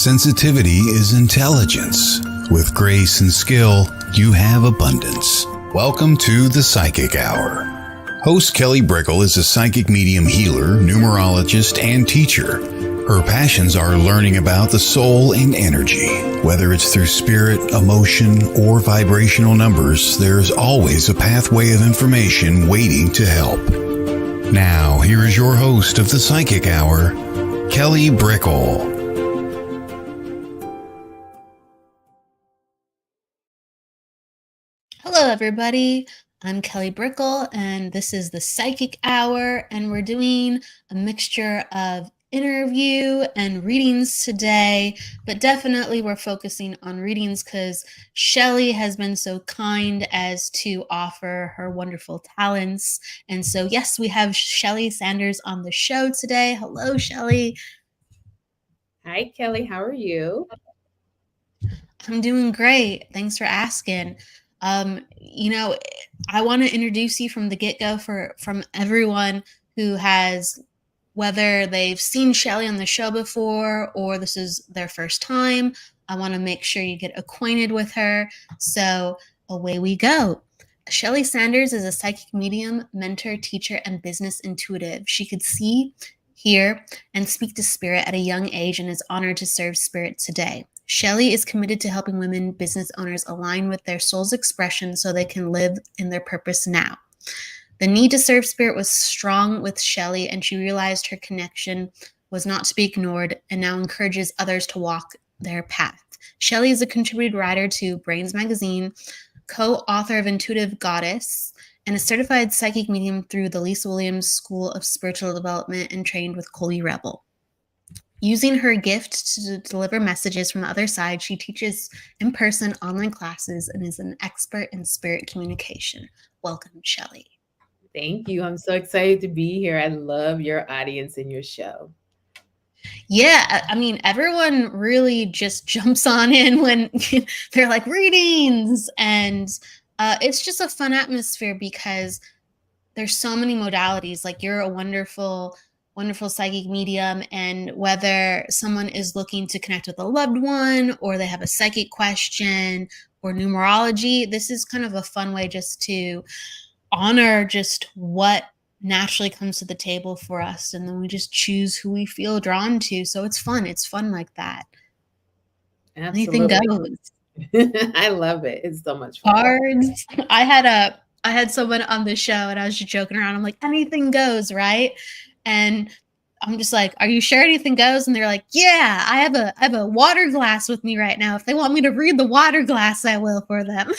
Sensitivity is intelligence. With grace and skill, you have abundance. Welcome to the Psychic Hour. Host Kelly Brickle is a psychic medium healer, numerologist, and teacher. Her passions are learning about the soul and energy. Whether it's through spirit, emotion, or vibrational numbers, there's always a pathway of information waiting to help. Now, here is your host of the Psychic Hour, Kelly Brickle. Hello, everybody. I'm Kelly Brickle, and this is the Psychic Hour, and we're doing a mixture of interview and readings today, but definitely we're focusing on readings because Shelley has been so kind as to offer her wonderful talents. And so, yes, we have Shelley Sanders on the show today. Hello, Shelley. Hi, Kelly. How are you? I'm doing great. Thanks for asking. I want to introduce you from the get-go from everyone who has, whether they've seen Shelley on the show before or this is their first time. I want to make sure you get acquainted with her. So away we go. Shelley Sanders is a psychic medium, mentor, teacher, and business intuitive. She could see, hear, and speak to spirit at a young age and is honored to serve spirit today. Shelley is committed to helping women business owners align with their soul's expression so they can live in their purpose now. The need to serve spirit was strong with Shelley, and she realized her connection was not to be ignored and now encourages others to walk their path. Shelley is a contributed writer to Brainz Magazine, co-author of Intuitive Goddess, and a certified psychic medium through the Lisa Williams School of Spiritual Development and trained with Colby Rebel. Using her gift to deliver messages from the other side, she teaches in-person online classes and is an expert in spirit communication. Welcome, Shelley. Thank you. I'm so excited to be here. I love your audience and your show. Yeah, I mean, everyone really just jumps on in when they're like readings, and it's just a fun atmosphere because there's so many modalities. Like, you're a wonderful psychic medium, and whether someone is looking to connect with a loved one or they have a psychic question or numerology, this is kind of a fun way just to honor just what naturally comes to the table for us, and then we just choose who we feel drawn to. So it's fun like that. Absolutely. Anything goes. I love it. It's so much fun. Cards. I had someone on the show and I was just joking around. I'm like, anything goes, right? And I'm just like, are you sure anything goes? And they're like, yeah, I have a water glass with me right now. If they want me to read the water glass, I will for them.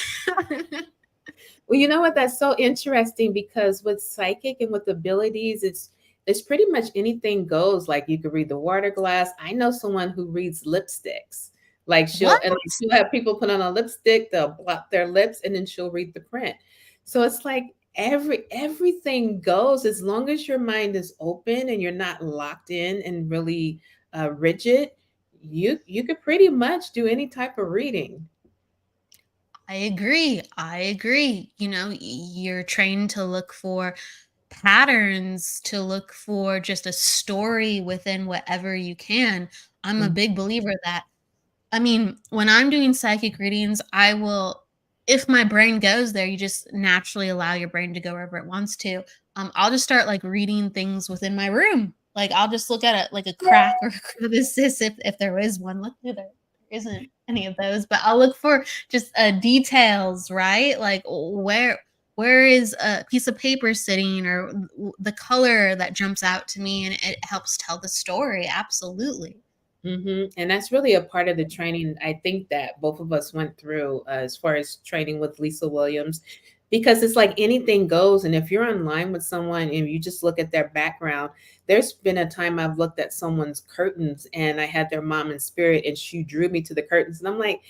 Well, you know what? That's so interesting because with psychic and with abilities, it's pretty much anything goes. Like, you could read the water glass. I know someone who reads lipsticks. Like, she'll have people put on a lipstick, they'll block their lips, and then she'll read the print. So it's like everything goes as long as your mind is open and you're not locked in and really rigid. You could pretty much do any type of reading. I agree. You know, you're trained to look for patterns, to look for just a story within whatever you can. I'm a big believer that, I mean, when I'm doing psychic readings, I will, if my brain goes there, you just naturally allow your brain to go wherever it wants to. I'll just start like reading things within my room. Like, I'll just look at it like a crack or crevice if there is one. Luckily, there isn't any of those, but I'll look for just details, right? Like, where is a piece of paper sitting, or the color that jumps out to me, and it helps tell the story. Absolutely. And that's really a part of the training, I think, that both of us went through as far as training with Lisa Williams, because it's like anything goes. And if you're online with someone and you just look at their background, there's been a time I've looked at someone's curtains and I had their mom in spirit and she drew me to the curtains. And I'm like,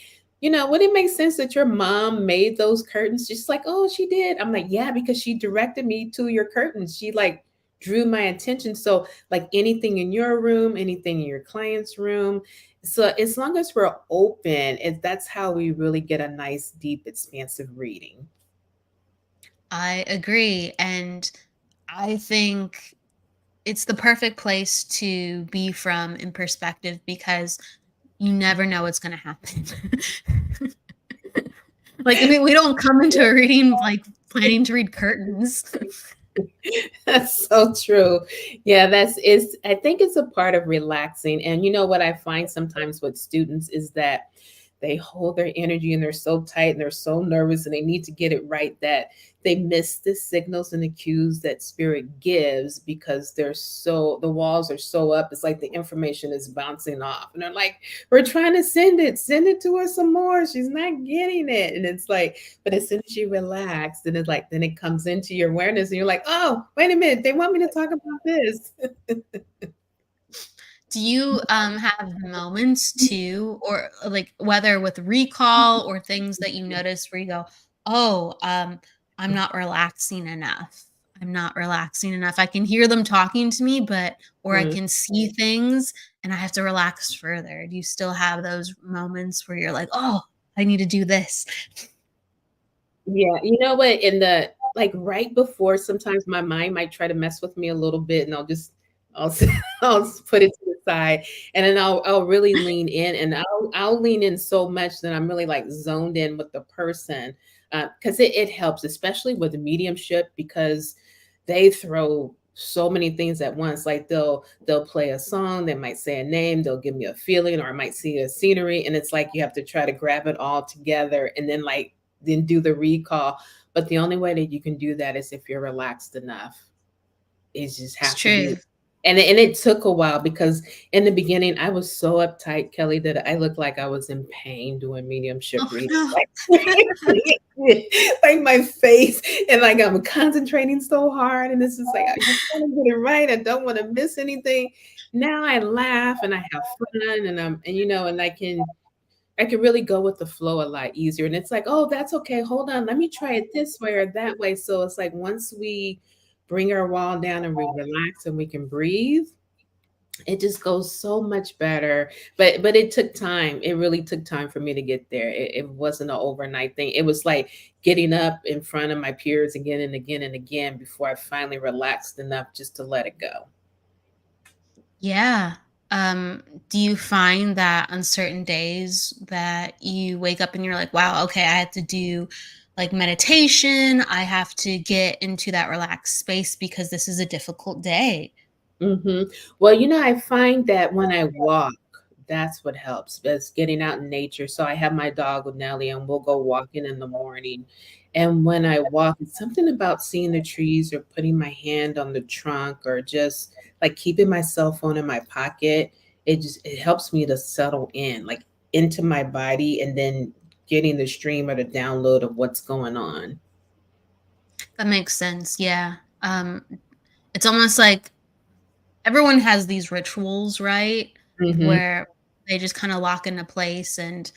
would it make sense that your mom made those curtains? Just like, oh, she did. I'm like, yeah, because she directed me to your curtains. She like drew my attention. So like anything in your room, anything in your client's room. So as long as we're open, that's how we really get a nice, deep, expansive reading. I agree. And I think it's the perfect place to be from in perspective, because you never know what's going to happen. Like, I mean, we don't come into a reading like planning to read curtains. That's so true. Yeah, I think it's a part of relaxing. And you know what I find sometimes with students is that they hold their energy and they're so tight and they're so nervous and they need to get it right that they miss the signals and the cues that spirit gives because the walls are so up. It's like the information is bouncing off. And they're like, we're trying to send it to her some more. She's not getting it. And it's like, but as soon as you relax, then it comes into your awareness and you're like, oh, wait a minute, they want me to talk about this. Do you have moments too, or like whether with recall or things that you notice where you go, oh, I'm not relaxing enough. I'm not relaxing enough. I can hear them talking to me, or I can see things and I have to relax further. Do you still have those moments where you're like, oh, I need to do this? Yeah, you know what? Right before, sometimes my mind might try to mess with me a little bit, and I'll I'll put it to the side, and then I'll really lean in, and I'll lean in so much that I'm really like zoned in with the person, because it helps, especially with the mediumship, because they throw so many things at once. Like they'll play a song, they might say a name, they'll give me a feeling, or I might see a scenery, and it's like you have to try to grab it all together, and then do the recall. But the only way that you can do that is if you're relaxed enough. It just has to be. And it took a while because in the beginning I was so uptight, Kelly, that I looked like I was in pain doing mediumship readings. No. Like my face, and like I'm concentrating so hard, and this is like I just want to get it right. I don't want to miss anything. Now I laugh and I have fun, and I can really go with the flow a lot easier. And it's like, oh, that's okay. Hold on. Let me try it this way or that way. So it's like once we bring our wall down and we relax and we can breathe, it just goes so much better. But it took time. It really took time for me to get there. It wasn't an overnight thing. It was like getting up in front of my peers again and again and again before I finally relaxed enough just to let it go. Yeah. Do you find that on certain days that you wake up and you're like, wow, okay, I have to do like meditation. I have to get into that relaxed space because this is a difficult day. Mm-hmm. Well, I find that when I walk, that's what helps. That's getting out in nature. So I have my dog with Nellie, and we'll go walking in the morning. And when I walk, it's something about seeing the trees or putting my hand on the trunk or just like keeping my cell phone in my pocket. It helps me to settle in, like into my body, and then getting the stream or the download of what's going on. That makes sense. Yeah. It's almost like everyone has these rituals, right? Mm-hmm. Where they just kind of lock into place, and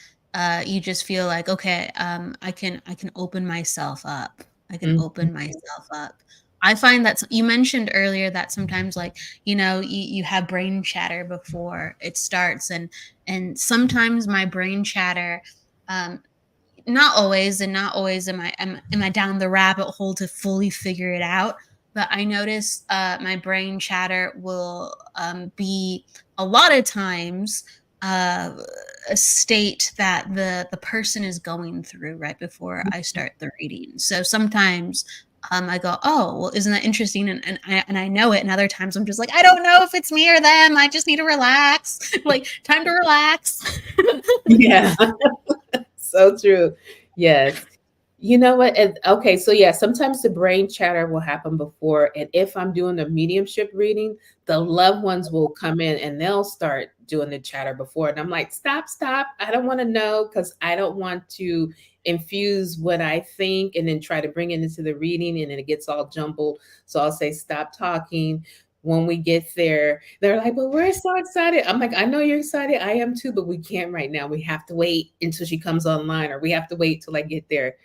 you just feel like, okay, I can open myself up. I can open myself up. I find that you mentioned earlier that sometimes, like, you have brain chatter before it starts, and sometimes my brain chatter, not always am I down the rabbit hole to fully figure it out. But I notice my brain chatter will be a lot of times a state that the person is going through right before I start the reading. So sometimes I go, oh, well, isn't that interesting? And I know it. And other times I'm just like, I don't know if it's me or them. I just need to relax. Like, time to relax. Yeah. So true. Yes. You know what? Okay. So yeah, sometimes the brain chatter will happen before. And if I'm doing a mediumship reading, the loved ones will come in and they'll start doing the chatter before. And I'm like, stop. I don't want to know, because I don't want to infuse what I think and then try to bring it into the reading, and then it gets all jumbled. So I'll say, stop talking. When we get there, they're like, but we're so excited. I'm like, I know you're excited. I am too, but we can't right now. We have to wait until she comes online, or we have to wait till I get there.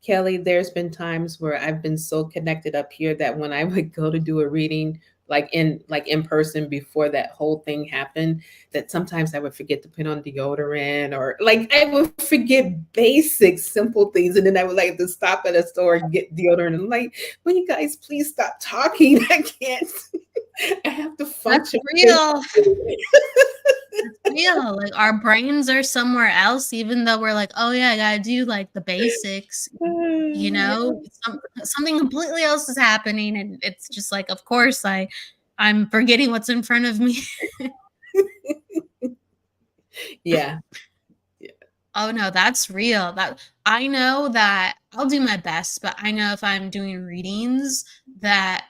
Kelly, there's been times where I've been so connected up here that when I would go to do a reading, like in person before that whole thing happened, that sometimes I would forget to put on deodorant, or like I would forget basic simple things. And then I would like to stop at a store and get deodorant. And I'm like, will you guys please stop talking? I can't. I have to function. That's real. real. Like our brains are somewhere else, even though we're like, oh yeah, I gotta do like the basics. Something completely else is happening, and it's just like, of course, I'm forgetting what's in front of me. Yeah. Oh no, that's real. That I know that I'll do my best, but I know if I'm doing readings that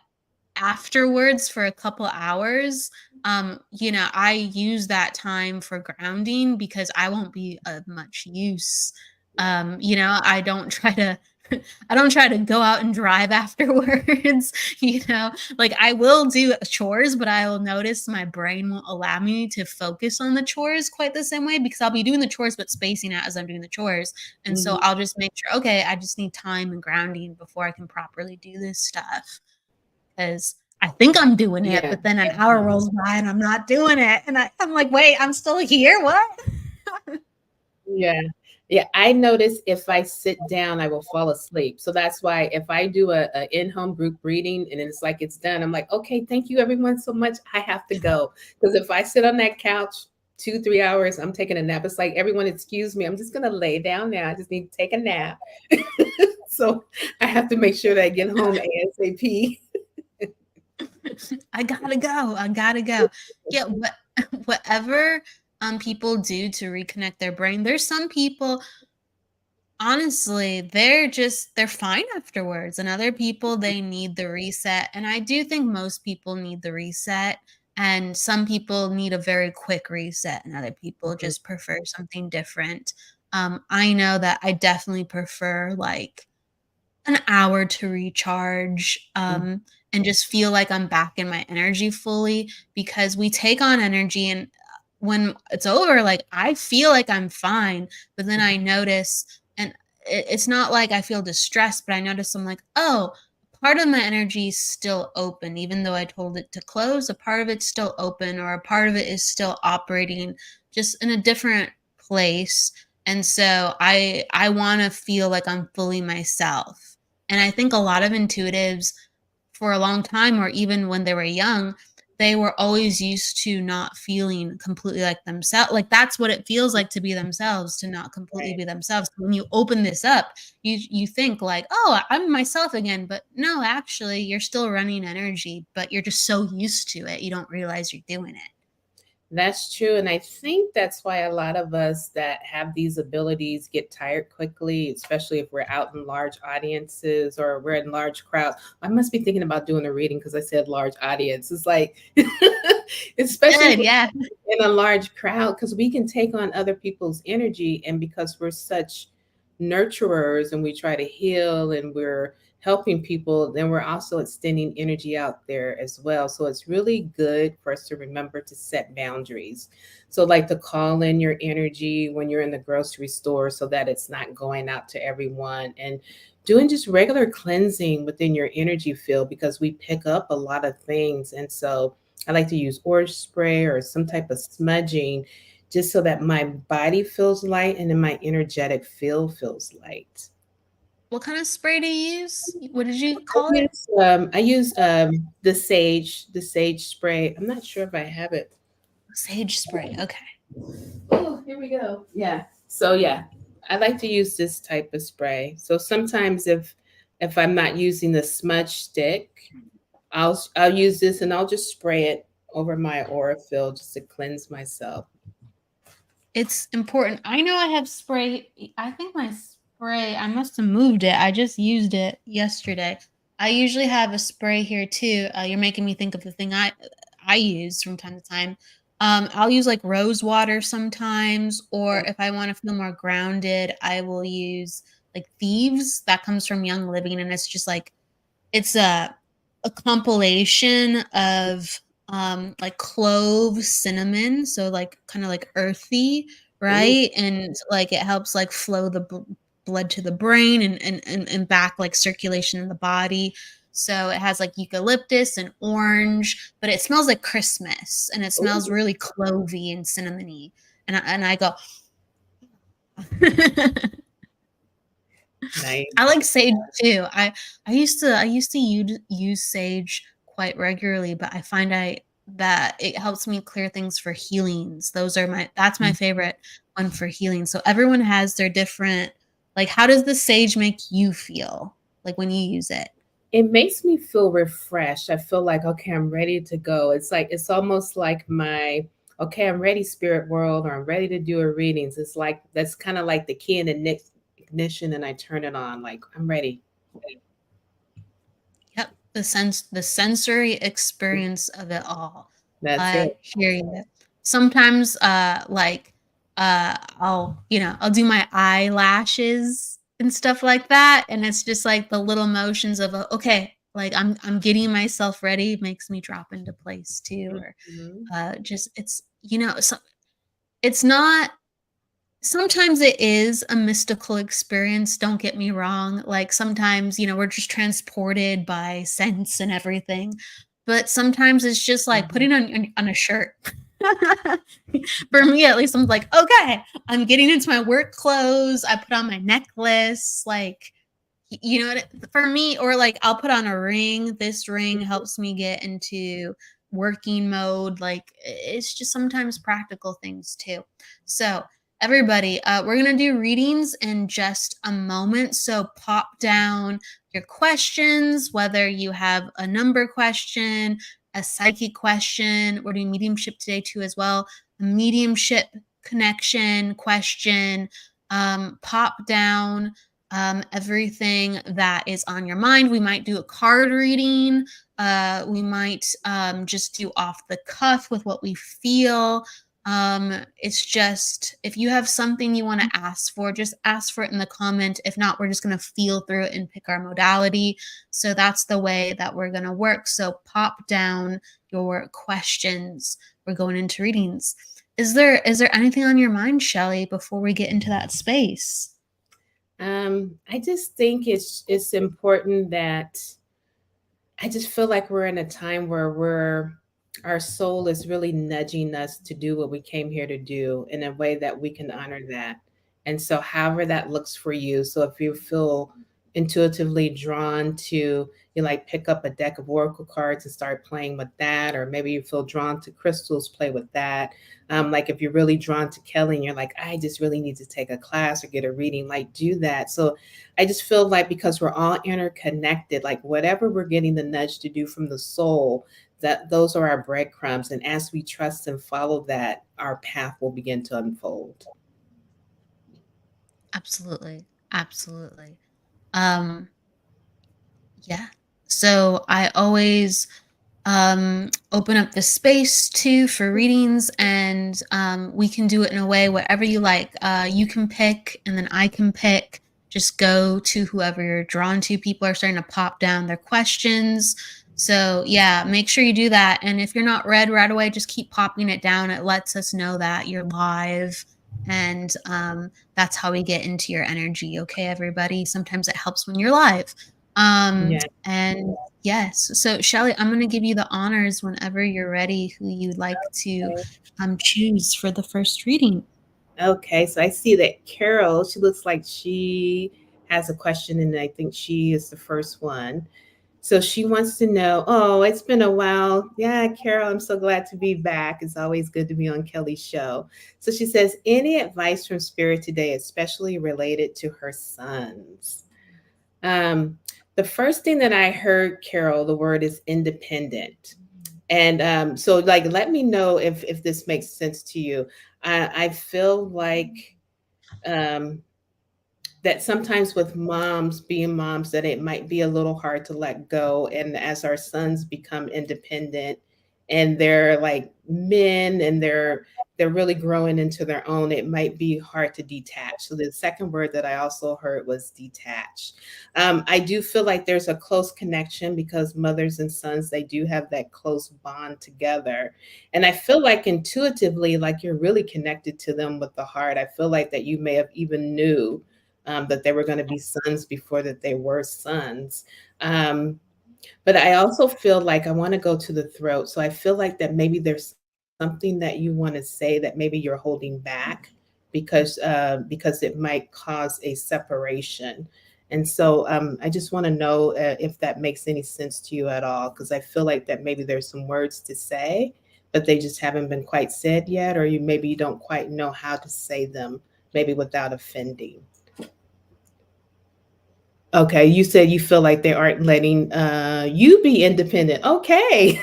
afterwards for a couple hours, I use that time for grounding because I won't be of much use. I don't try to I don't try to go out and drive afterwards, like I will do chores, but I will notice my brain won't allow me to focus on the chores quite the same way because I'll be doing the chores but spacing out as I'm doing the chores. And so Mhm. I'll just make sure, okay, I just need time and grounding before I can properly do this stuff. Because I think I'm doing it, Yeah. but then an hour rolls by and I'm not doing it. And I'm like, wait, I'm still here. What? Yeah. Yeah. I notice if I sit down, I will fall asleep. So that's why if I do a in-home group reading and it's like it's done, I'm like, okay, thank you everyone so much. I have to go. Because if I sit on that couch 2, 3 hours, I'm taking a nap. It's like everyone excuse me. I'm just gonna lay down now. I just need to take a nap. So I have to make sure that I get home ASAP. I gotta go. I gotta go. Yeah, whatever people do to reconnect their brain. There's some people, honestly, they're fine afterwards. And other people, they need the reset. And I do think most people need the reset. And some people need a very quick reset, and other people Mhm. just prefer something different. I know that I definitely prefer like an hour to recharge, and just feel like I'm back in my energy fully because we take on energy and when it's over, like I feel like I'm fine, but then I notice, and it's not like I feel distressed, but I notice I'm like, oh, part of my energy is still open, even though I told it to close. A part of it's still open, or a part of it is still operating just in a different place. And so I want to feel like I'm fully myself. And I think a lot of intuitives for a long time, or even when they were young, they were always used to not feeling completely like themselves. Like that's what it feels like to be themselves, to not completely Right. be themselves. When you open this up, you think like, oh, I'm myself again. But no, actually, you're still running energy, but you're just so used to it, you don't realize you're doing it. That's true. And I think that's why a lot of us that have these abilities get tired quickly, especially if we're out in large audiences or we're in large crowds. I must be thinking about doing a reading because I said large audience. It's like, especially Good, yeah. in a large crowd, because we can take on other people's energy. And because we're such nurturers and we try to heal and we're helping people, then we're also extending energy out there as well. So it's really good for us to remember to set boundaries. So, like to call in your energy when you're in the grocery store so that it's not going out to everyone, and doing just regular cleansing within your energy field because we pick up a lot of things. And so, I like to use orange spray or some type of smudging just so that my body feels light and then my energetic field feels light. What kind of spray do you use? What did you I call it? use the sage spray. I'm not sure if I have it. Sage spray. Okay. Oh, here we go. Yeah. So yeah, I like to use this type of spray. So sometimes if I'm not using the smudge stick, I'll use this and I'll just spray it over my aura field just to cleanse myself. It's important. I know I have spray. I think my spray, I must have moved it. I just used it yesterday. I usually have a spray here too. You're making me think of the thing I use from time to time. I'll use like rose water sometimes, or if I want to feel more grounded, I will use like Thieves. That comes from Young Living, and it's just like it's a compilation of like clove, cinnamon, so like kind of like earthy, Ooh, right? And like it helps like flow the blood to the brain and back like circulation in the body. So it has like eucalyptus and orange, but it smells like Christmas, and it smells ooh, really clovey and cinnamony. And I go nice. I like sage too. I used to use sage quite regularly, but I find that it helps me clear things for healings. That's my favorite one for healing. So everyone has their different, like, how does the sage make you feel like when you use it? It makes me feel refreshed. I feel like, okay, I'm ready to go. It's almost like my, okay, I'm ready, spirit world, or I'm ready to do a readings. It's like, that's kind of like the key in the ignition, and I turn it on, like, I'm ready. Yep, the sensory experience of it all. That's it. I hear you. Sometimes, I'll do my eyelashes and stuff like that, and it's just like the little motions of okay, like I'm getting myself ready makes me drop into place too, or Mhm. just so it's not. Sometimes it is a mystical experience, don't get me wrong, like, sometimes, we're just transported by sense and everything, but sometimes it's just like Mhm. putting on a shirt. For me, at least, I'm like, "Okay, I'm getting into my work clothes, I put on my necklace," like, you know what? For me, or like I'll put on a ring. This ring helps me get into working mode. Like it's just sometimes practical things too. So, everybody, we're going to do readings in just a moment. So, pop down your questions, whether you have a number question, a psychic question. We're doing mediumship today too, as well. A mediumship connection question. Pop down everything that is on your mind. We might do a card reading. We might just do off the cuff with what we feel. It's just, if you have something you want to ask for, just ask for it in the comment. If not, we're just going to feel through it and pick our modality. So that's the way that we're going to work. So pop down your questions. We're going into readings. Is there anything on your mind, Shelley, before we get into that space? I just think it's important that I just feel like we're in a time where our soul is really nudging us to do what we came here to do in a way that we can honor that. And so however that looks for you. So if you feel intuitively drawn to, you like pick up a deck of oracle cards and start playing with that, or maybe you feel drawn to crystals, play with that. Like if you're really drawn to Kelly and you're like, I just really need to take a class or get a reading, like do that. So I just feel like because we're all interconnected, like whatever we're getting the nudge to do from the soul, that those are our breadcrumbs. And as we trust and follow that, our path will begin to unfold. Absolutely. Absolutely. Um, yeah. So I always open up the space too for readings, and we can do it in a way whatever you like. You can pick, and then I can pick. Just go to whoever you're drawn to. People are starting to pop down their questions. So yeah, make sure you do that. And if you're not read right away, just keep popping it down. It lets us know that you're live. And that's how we get into your energy. Okay, everybody. Sometimes it helps when you're live. Yeah. And yes, so Shelley, I'm going to give you the honors whenever you're ready, who you'd like to choose for the first reading. Okay. So I see that Carol, she looks like she has a question, and I think she is the first one. So she wants to know, oh, it's been a while. Yeah, Carol, I'm so glad to be back. It's always good to be on Kelly's show. So she says, any advice from Spirit today, especially related to her sons? The first thing that I heard, Carol, the word is independent. And so, like, let me know if this makes sense to you. I feel like um, that sometimes with moms being moms, that it might be a little hard to let go. And as our sons become independent and they're like men and they're really growing into their own, it might be hard to detach. So the second word that I also heard was detach. I do feel like there's a close connection because mothers and sons, they do have that close bond together. And I feel like intuitively, like you're really connected to them with the heart. I feel like that you may have even knew that they were going to be sons before that they were sons. But I also feel like I want to go to the throat. So I feel like that maybe there's something that you want to say that maybe you're holding back because it might cause a separation. And so I just want to know if that makes any sense to you at all, because I feel like that maybe there's some words to say, but they just haven't been quite said yet, or maybe you don't quite know how to say them, maybe without offending. Okay, you said you feel like they aren't letting you be independent. Okay.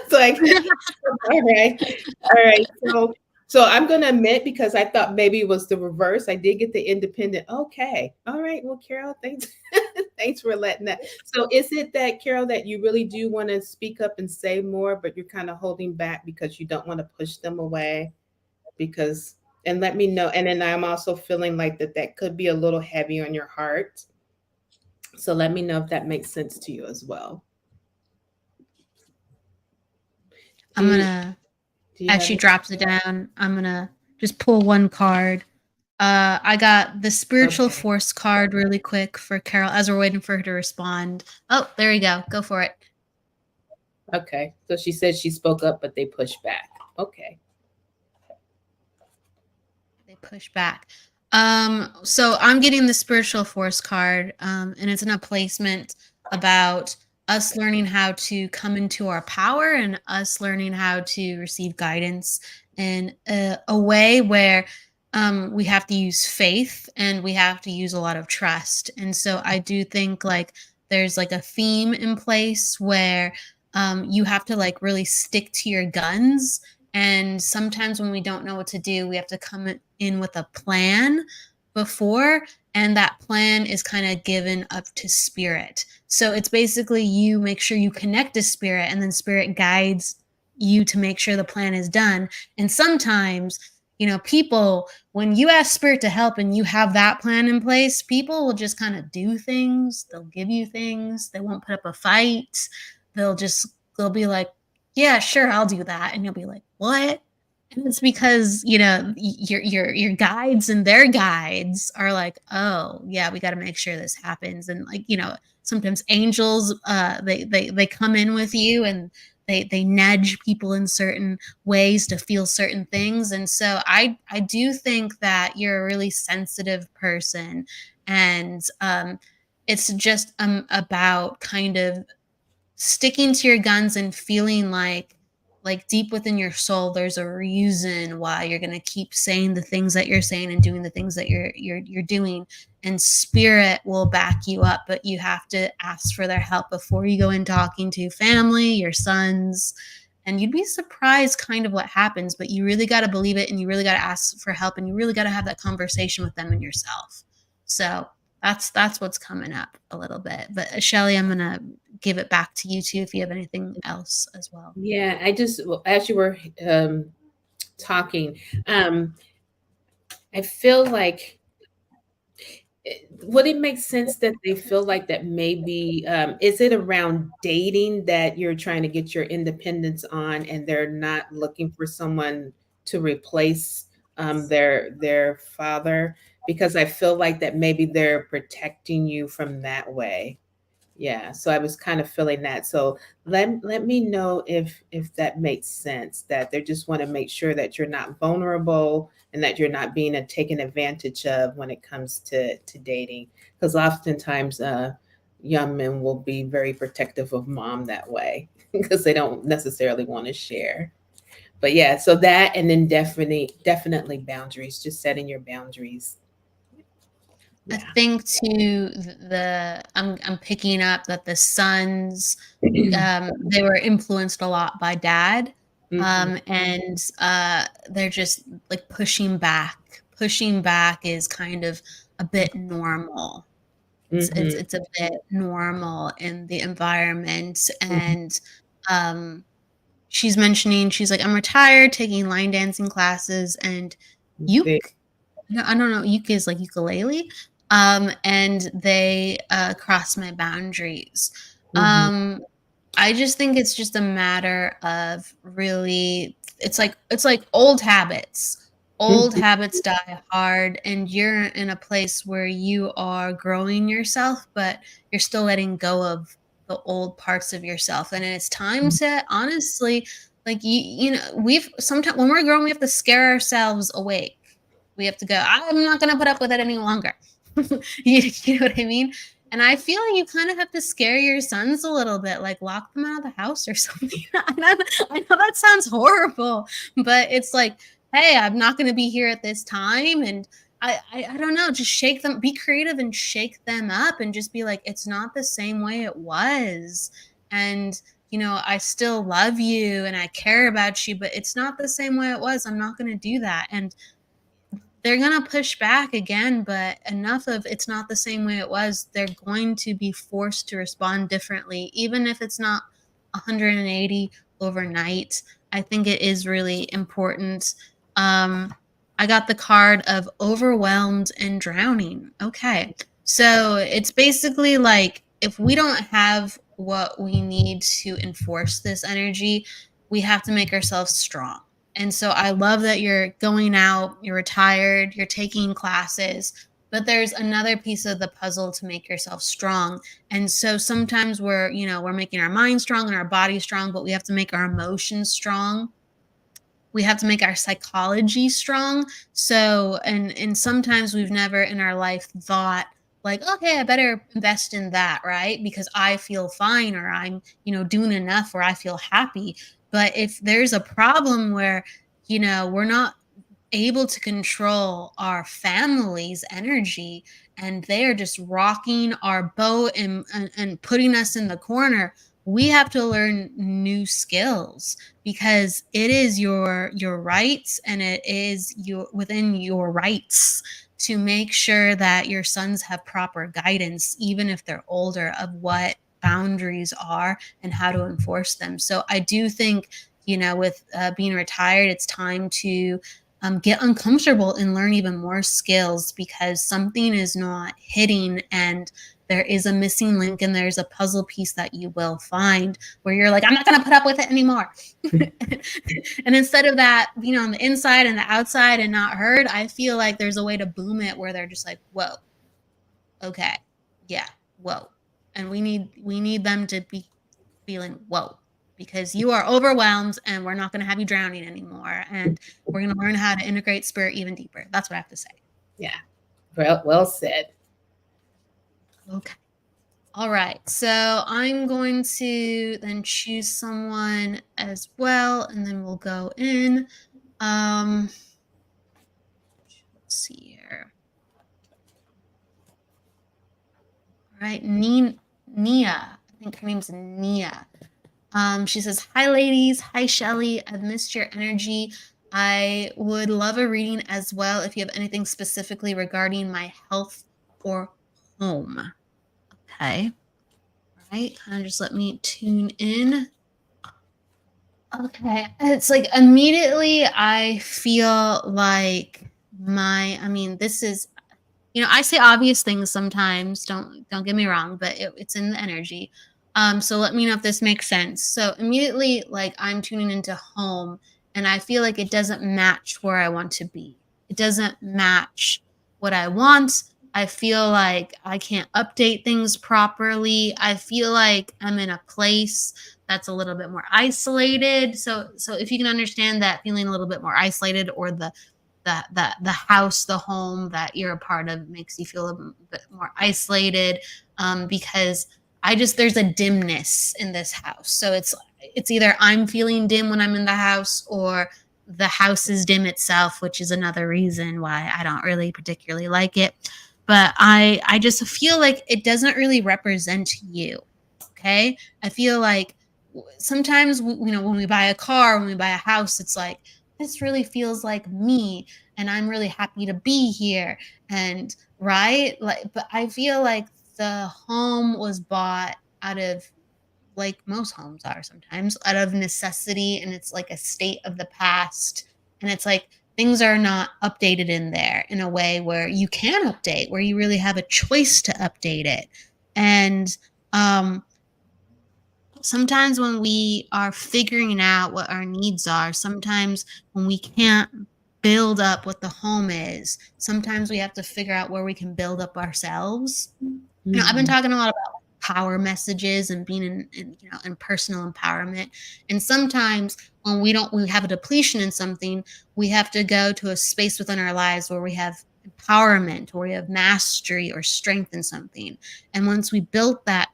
So all right. All right. So I'm gonna admit, because I thought maybe it was the reverse. I did get the independent. Okay. All right. Well, Carol, thanks. Thanks for letting that. So is it that, Carol, that you really do want to speak up and say more, but you're kind of holding back because you don't want to push them away? Because, and let me know. And then I'm also feeling like that could be a little heavy on your heart. So let me know if that makes sense to you as well. I'm gonna, as she drops it down, I'm gonna just pull one card. I got the spiritual force card really quick for Carol as we're waiting for her to respond. Oh, there you go. Go for it. Okay. So she said she spoke up, but they pushed back. Okay. They push back. So I'm getting the spiritual force card, and it's in a placement about us learning how to come into our power and us learning how to receive guidance in a way where we have to use faith and we have to use a lot of trust. And so I do think like there's like a theme in place where you have to like really stick to your guns. And sometimes when we don't know what to do, we have to come in with a plan before, and that plan is kind of given up to spirit. So it's basically you make sure you connect to spirit, and then spirit guides you to make sure the plan is done. And sometimes, you know, people, when you ask spirit to help and you have that plan in place, people will just kind of do things. They'll give you things. They won't put up a fight. They'll be like, yeah, sure, I'll do that. And you'll be like, what? And it's because, you know, your guides and their guides are like, oh yeah, we got to make sure this happens. And like, you know, sometimes angels, they come in with you and they nudge people in certain ways to feel certain things. And so I do think that you're a really sensitive person, and it's just about kind of sticking to your guns and feeling like deep within your soul there's a reason why you're going to keep saying the things that you're saying and doing the things that you're doing, and spirit will back you up, but you have to ask for their help before you go in talking to family, your sons, and you'd be surprised kind of what happens. But you really got to believe it, and you really got to ask for help, and you really got to have that conversation with them and yourself. So that's what's coming up a little bit. But Shelley, I'm gonna give it back to you too if you have anything else as well. Yeah, I just, as you were talking, I feel like, would it make sense that they feel like that maybe, is it around dating that you're trying to get your independence on, and they're not looking for someone to replace their father? Because I feel like that maybe they're protecting you from that way. Yeah, so I was kind of feeling that. So let me know if that makes sense, that they just want to make sure that you're not vulnerable and that you're not being taken advantage of when it comes to dating. Because oftentimes young men will be very protective of mom that way because they don't necessarily want to share. But yeah, so that, and then definitely boundaries, just setting your boundaries. I think too, I'm picking up that the sons, they were influenced a lot by dad, and they're just like pushing back. Pushing back is kind of a bit normal. It's a bit normal in the environment, and she's mentioning, she's like, I'm retired, taking line dancing classes, and no, I don't know, uke is like ukulele. And they cross my boundaries. I just think it's just a matter of really, it's like old habits. Old habits die hard, and you're in a place where you are growing yourself, but you're still letting go of the old parts of yourself. And it's time to honestly, like you know, we've sometimes when we're growing, we have to scare ourselves awake. We have to go, I'm not going to put up with it any longer. You know what I mean? And I feel like you kind of have to scare your sons a little bit, like lock them out of the house or something. I know that sounds horrible, but it's like, hey, I'm not going to be here at this time. And I don't know, just shake them, be creative and shake them up and just be like, it's not the same way it was. And, I still love you and I care about you, but it's not the same way it was. I'm not going to do that. And they're going to push back again, but enough of it's not the same way it was. They're going to be forced to respond differently, even if it's not 180 overnight. I think it is really important. I got the card of overwhelmed and drowning. Okay. So it's basically like if we don't have what we need to enforce this energy, we have to make ourselves strong. And so I love that you're going out, you're retired, you're taking classes, but there's another piece of the puzzle to make yourself strong. And so sometimes we're making our mind strong and our body strong, but we have to make our emotions strong. We have to make our psychology strong. So, and sometimes we've never in our life thought like, okay, I better invest in that, right? Because I feel fine or I'm, doing enough or I feel happy. But if there's a problem where, we're not able to control our family's energy and they're just rocking our boat and putting us in the corner, we have to learn new skills because it is your rights and it is within your rights to make sure that your sons have proper guidance, even if they're older, of what boundaries are and how to enforce them. So I do think, with being retired, it's time to get uncomfortable and learn even more skills because something is not hitting and there is a missing link and there's a puzzle piece that you will find where you're like, I'm not going to put up with it anymore. And instead of that being on the inside and the outside and not heard, I feel like there's a way to boom it where they're just like, whoa, okay, yeah, whoa. And we need them to be feeling, whoa, because you are overwhelmed and we're not going to have you drowning anymore. And we're going to learn how to integrate spirit even deeper. That's what I have to say. Yeah. Well said. Okay. All right. So I'm going to then choose someone as well, and then we'll go in. Let's see here. All right. Nia. I think her name's Nia. She says, hi, ladies. Hi, Shelley. I've missed your energy. I would love a reading as well if you have anything specifically regarding my health or home. Okay. All right. Kind of just let me tune in. Okay. It's like immediately I feel like this is, I say obvious things sometimes. Don't get me wrong, but it's in the energy. So let me know if this makes sense. So immediately, like I'm tuning into home and I feel like it doesn't match where I want to be. It doesn't match what I want. I feel like I can't update things properly. I feel like I'm in a place that's a little bit more isolated. So if you can understand that feeling a little bit more isolated or the house, the home that you're a part of makes you feel a bit more isolated because there's a dimness in this house. So it's either I'm feeling dim when I'm in the house or the house is dim itself, which is another reason why I don't really particularly like it. But I just feel like it doesn't really represent you. Okay. I feel like sometimes, when we buy a car, when we buy a house, it's like, this really feels like me and I'm really happy to be here. And right. But I feel like the home was bought out of, like most homes are sometimes, out of necessity. And it's like a state of the past. And it's like things are not updated in there in a way where you can update, where you really have a choice to update it. And sometimes when we are figuring out what our needs are, sometimes when we can't build up what the home is, sometimes we have to figure out where we can build up ourselves. Mm-hmm. I've been talking a lot about power messages and being in personal empowerment. And sometimes when we have a depletion in something, we have to go to a space within our lives where we have empowerment, or we have mastery or strength in something. And once we built that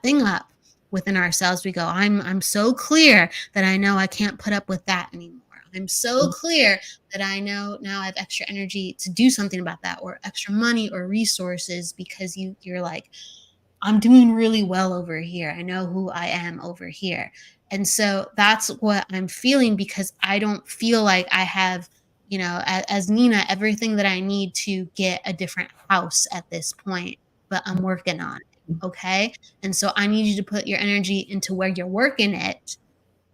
thing up within ourselves, we go, I'm so clear that I know I can't put up with that anymore. I'm so clear that I know now I have extra energy to do something about that, or extra money or resources, because you're like, I'm doing really well over here. I know who I am over here. And so that's what I'm feeling, because I don't feel like I have, as Nina, everything that I need to get a different house at this point, but I'm working on it. Okay. And so I need you to put your energy into where you're working it,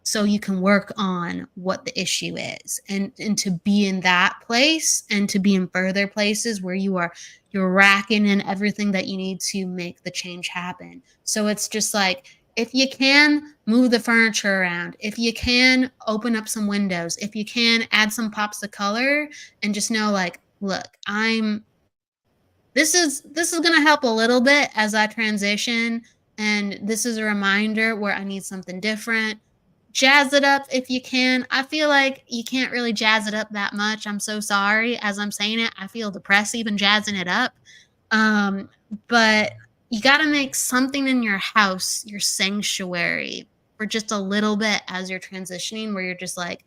so you can work on what the issue is, and to be in that place, and to be in further places where you're racking in everything that you need to make the change happen. So it's just like, if you can move the furniture around, if you can open up some windows, if you can add some pops of color, and just know, like, look, this is going to help a little bit as I transition, and this is a reminder where I need something different. Jazz it up if you can. I feel like you can't really jazz it up that much. I'm so sorry. As I'm saying it, I feel depressed even jazzing it up. But you got to make something in your house your sanctuary for just a little bit as you're transitioning, where you're just like,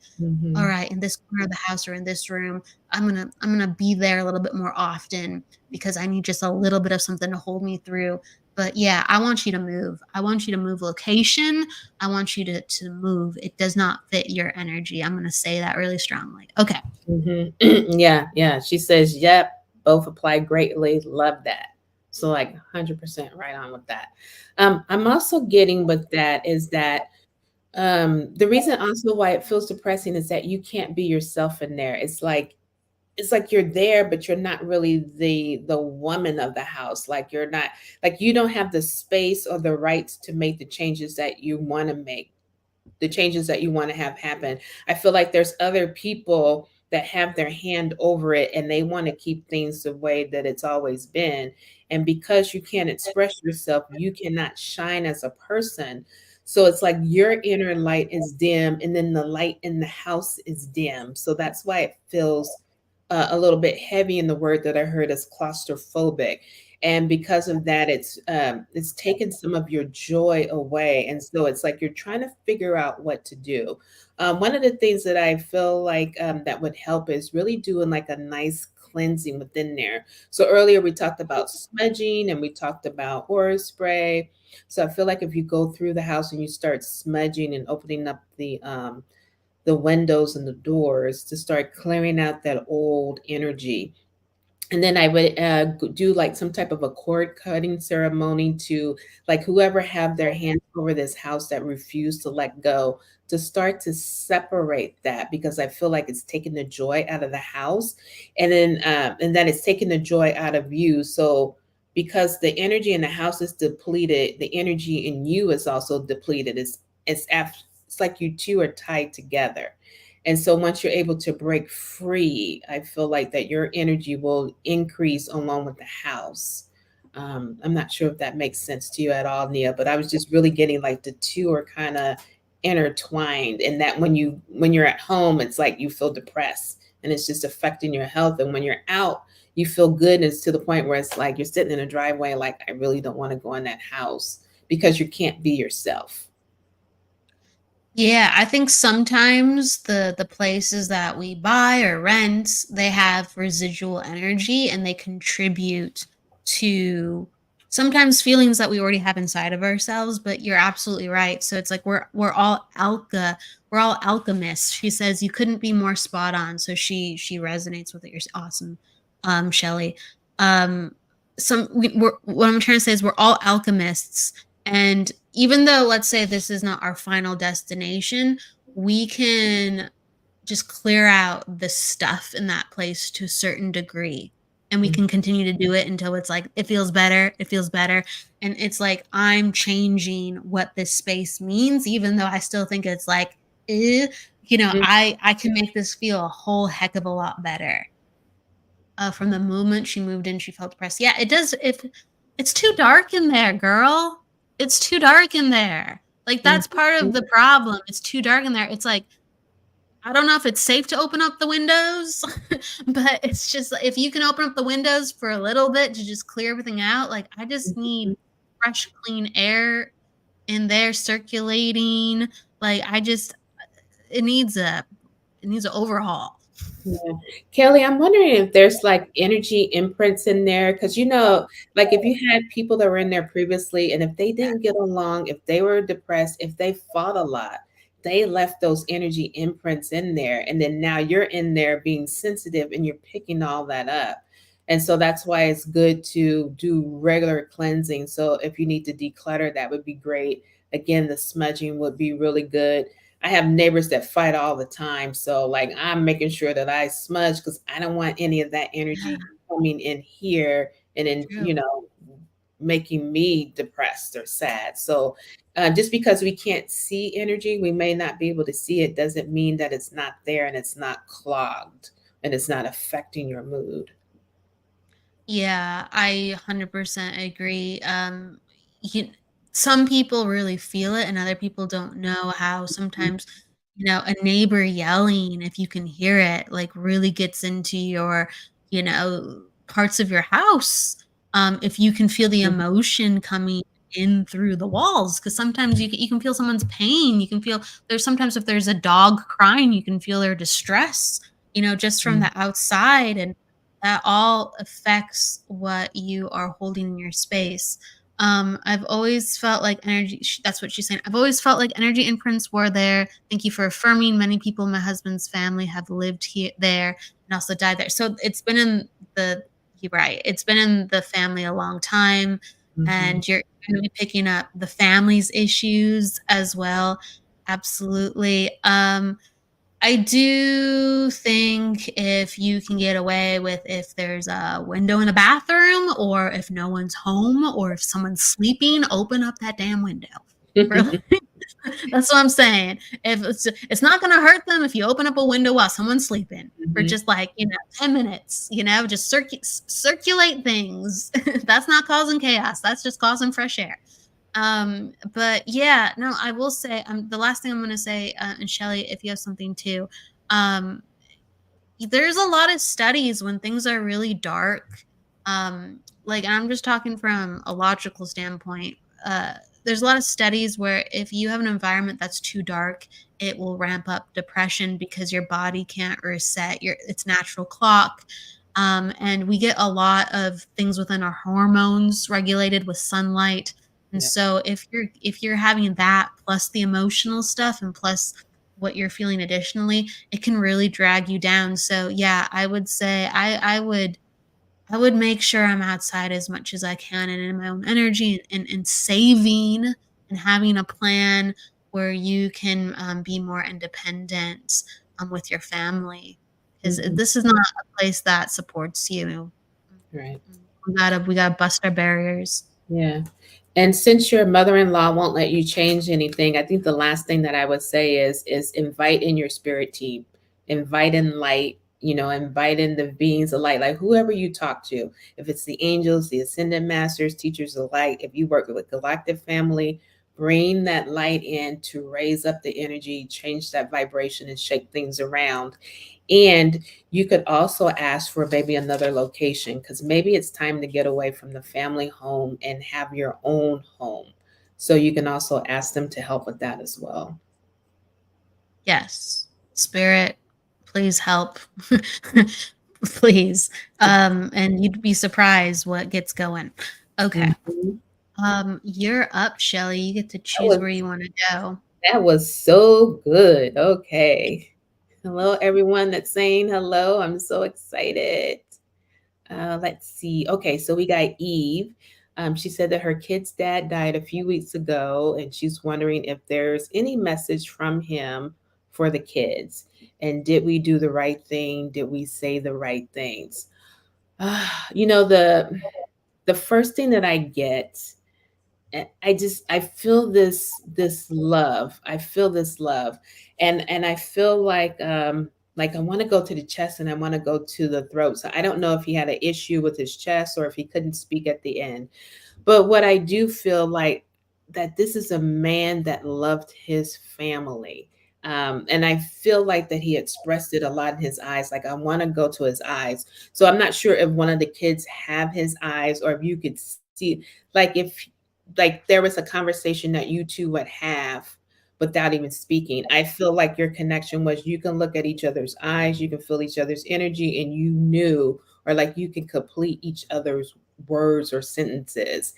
all right, in this corner of the house or in this room, I'm gonna be there a little bit more often, because I need just a little bit of something to hold me through. But yeah, I want you to move. I want you to move location. I want you to move. It does not fit your energy. I'm gonna say that really strongly. Okay. Yeah. She says, yep, both apply greatly. Love that. So like 100% right on with that. I'm also getting with that is that the reason also why it feels depressing is that you can't be yourself in there. It's like you're there, but you're not really the woman of the house. Like you're not, like you don't have the space or the rights to make the changes that you want to make, the changes that you want to have happen. I feel like there's other people that have their hand over it and they want to keep things the way that it's always been. And because you can't express yourself, you cannot shine as a person. So it's like your inner light is dim and then the light in the house is dim. So that's why it feels a little bit heavy in the word that I heard as claustrophobic. And because of that, it's taken some of your joy away. And so it's like you're trying to figure out what to do. One of the things that I feel like that would help is really doing like a nice cleansing within there. So earlier we talked about smudging and we talked about aura spray. So I feel like if you go through the house and you start smudging and opening up the windows and the doors to start clearing out that old energy. And then I would do like some type of a cord cutting ceremony to like whoever have their hands over this house that refuse to let go, to start to separate that, because I feel like it's taking the joy out of the house, and then it's taking the joy out of you. So because the energy in the house is depleted, the energy in you is also depleted. It's like you two are tied together. And so once you're able to break free, I feel like that your energy will increase along with the house. I'm not sure if that makes sense to you at all, Nia, but I was just really getting like the two are kind of intertwined, and that when you're at home, it's like you feel depressed and it's just affecting your health. And when you're out, you feel good. And it's to the point where it's like you're sitting in a driveway, like, I really don't want to go in that house because you can't be yourself. Yeah, I think sometimes the places that we buy or rent, they have residual energy, and they contribute to sometimes feelings that we already have inside of ourselves. But you're absolutely right. So it's like we're all alchemists. She says you couldn't be more spot on. So she resonates with it. You're awesome, Shelley. What I'm trying to say is we're all alchemists, and even though, let's say, this is not our final destination, we can just clear out the stuff in that place to a certain degree. And we can continue to do it until it's like, it feels better. It feels better. And it's like, I'm changing what this space means, even though I still think it's like, I can make this feel a whole heck of a lot better. From the moment she moved in, she felt depressed. Yeah, it does. If it's too dark in there, girl, it's too dark in there. Like, that's part of the problem. It's too dark in there. It's like, I don't know if it's safe to open up the windows, but it's just if you can open up the windows for a little bit to just clear everything out, like I just need fresh, clean air in there circulating. Like I just it needs a it needs an overhaul. Yeah. Kelly, I'm wondering if there's like energy imprints in there because like if you had people that were in there previously and if they didn't get along, if they were depressed, if they fought a lot, they left those energy imprints in there. And then now you're in there being sensitive and you're picking all that up. And so that's why it's good to do regular cleansing. So if you need to declutter, that would be great. Again, the smudging would be really good. I have neighbors that fight all the time. So like I'm making sure that I smudge because I don't want any of that energy coming in here and then, True. making me depressed or sad. So just because we can't see energy, we may not be able to see it, doesn't mean that it's not there and it's not clogged and it's not affecting your mood. Yeah, I 100% agree. You, some people really feel it, and other people don't know how. Sometimes, a neighbor yelling, if you can hear it, like really gets into your, parts of your house. If you can feel the Mhm. emotion coming in through the walls, because sometimes you can feel someone's pain. You can feel there's sometimes if there's a dog crying, you can feel their distress, just from the outside, and that all affects what you are holding in your space. I've always felt like energy, that's what she's saying. I've always felt like energy imprints were there. Thank you for affirming. Many people in my husband's family have lived here, there, and also died there. So it's been in you're right. It's been in the family a long time, Mhm. and you're going to be picking up the family's issues as well. Absolutely. I do think if you can get away with if there's a window in the bathroom or if no one's home or if someone's sleeping, open up that damn window. Really? That's what I'm saying. If it's not gonna hurt them if you open up a window while someone's sleeping for Mhm. just like, 10 minutes, just circulate things. That's not causing chaos. That's just causing fresh air. But yeah, no, I will say, the last thing I'm gonna say, and Shelley, if you have something too, um, there's a lot of studies when things are really dark. Like I'm just talking from a logical standpoint. Uh, there's a lot of studies where if you have an environment that's too dark, it will ramp up depression because your body can't reset its natural clock. And we get a lot of things within our hormones regulated with sunlight. And Yeah. so if you're having that plus the emotional stuff and plus what you're feeling additionally, it can really drag you down. So yeah, I would say I would make sure I'm outside as much as I can and in my own energy and saving and having a plan where you can be more independent with your family because Mhm. this is not a place that supports you. Right. We gotta bust our barriers. Yeah. And since your mother-in-law won't let you change anything, I think the last thing that I would say is invite in your spirit team. Invite in light, invite in the beings of light, like whoever you talk to. If it's the angels, the ascended masters, teachers of light, if you work with galactic family, bring that light in to raise up the energy, change that vibration and shake things around. And you could also ask for maybe another location because maybe it's time to get away from the family home and have your own home. So you can also ask them to help with that as well. Yes. Spirit, please help. Please. And you'd be surprised what gets going. Okay. Mhm. You're up, Shelly. You get to That choose where was you want to go. that was so good. Okay. Hello, everyone that's saying hello. I'm so excited. Let's see. Okay, so we got Eve. She said that her kid's dad died a few weeks ago, and she's wondering if there's any message from him for the kids. And did we do the right thing? Did we say the right things? The first thing that I get, I feel this love. I feel this love, and I feel like I want to go to the chest and I want to go to the throat. So I don't know if he had an issue with his chest or if he couldn't speak at the end. But what I do feel like that this is a man that loved his family. And I feel like that he expressed it a lot in his eyes. Like, I want to go to his eyes. So I'm not sure if one of the kids have his eyes, or if you could see, like, if like there was a conversation that you two would have without even speaking. I feel like your connection was, you can look at each other's eyes, you can feel each other's energy, and you knew, or like you can complete each other's words or sentences.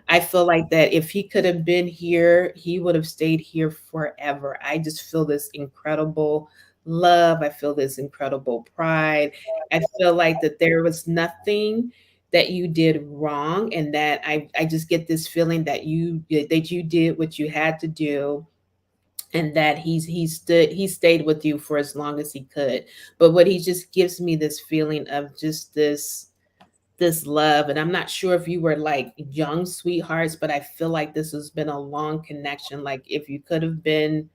I feel like that if he could have been here, he would have stayed here forever. I just feel this incredible love. I feel this incredible pride. I feel like that there was nothing that you did wrong, and that I just get this feeling that you did what you had to do, and that he stayed with you for as long as he could. But what he just gives me this feeling of just this love. And I'm not sure if you were like young sweethearts, but I feel like this has been a long connection. Like, if you could have been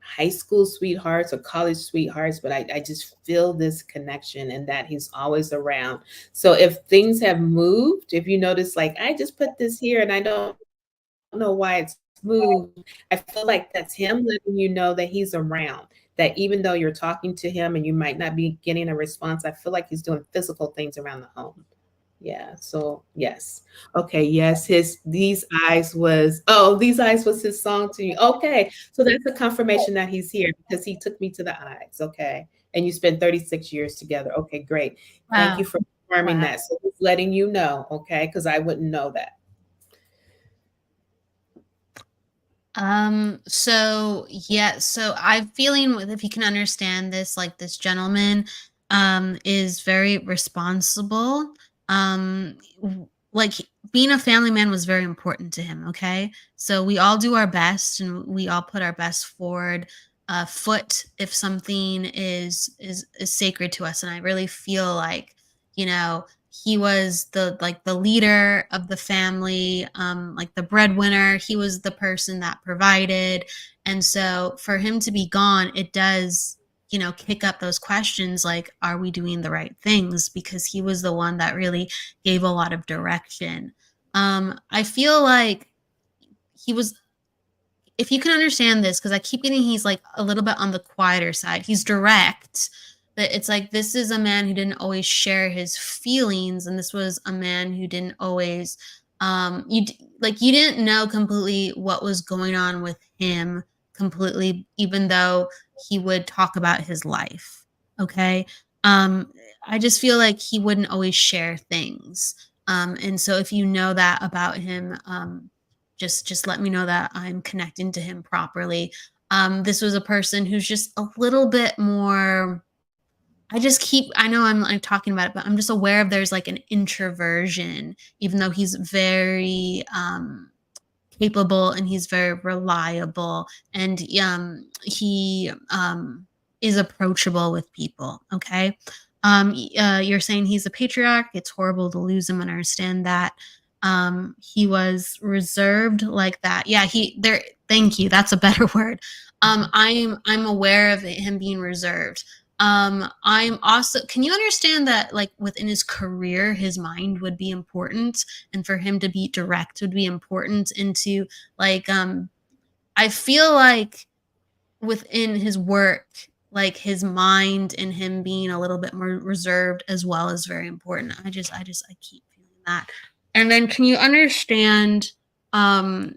high school sweethearts or college sweethearts, but I just feel this connection, and that he's always around. So if things have moved, if you notice, like, I just put this here and I don't know why it's moved, I feel like that's him letting you know that he's around. That even though you're talking to him and you might not be getting a response, I feel like he's doing physical things around the home. Yeah, so yes. Okay, yes, his These Eyes was his song to you. Okay, so that's a confirmation that he's here, because he took me to the eyes. Okay. And you spent 36 years together. Okay, great. Thank you Wow. for confirming Wow. that. So just letting you know, okay, because I wouldn't know that. So yeah, so I'm feeling with, if you can understand this, like this gentleman is very responsible. Like being a family man was very important to him, okay? So we all do our best and we all put our best forward foot if something is sacred to us. And I really feel like, you know, he was the leader of the family, like the breadwinner. He was the person that provided. And so for him to be gone, it does, kick up those questions, like, are we doing the right things? Because he was the one that really gave a lot of direction. I feel like he was, if you can understand this, because I keep getting he's like a little bit on the quieter side. He's direct, but it's like this is a man who didn't always share his feelings, and this was a man who didn't always you didn't know completely what was going on with him completely, even though he would talk about his life. Okay. I just feel like he wouldn't always share things. And so if you know that about him, just let me know that I'm connecting to him properly. This was a person who's just a little bit more. I know I'm talking about it, but I'm just aware of there's like an introversion, even though he's very capable and he's very reliable, and he is approachable with people. Okay. You're saying he's a patriarch. It's horrible to lose him, and I understand that. He was reserved like that. Yeah, he there. Thank you. That's a better word. I'm aware of him being reserved. I'm also, can you understand that, like, within his career, his mind would be important, and for him to be direct would be important into, like, I feel like within his work, like his mind and him being a little bit more reserved as well is very important. I keep feeling that. And then can you understand, um,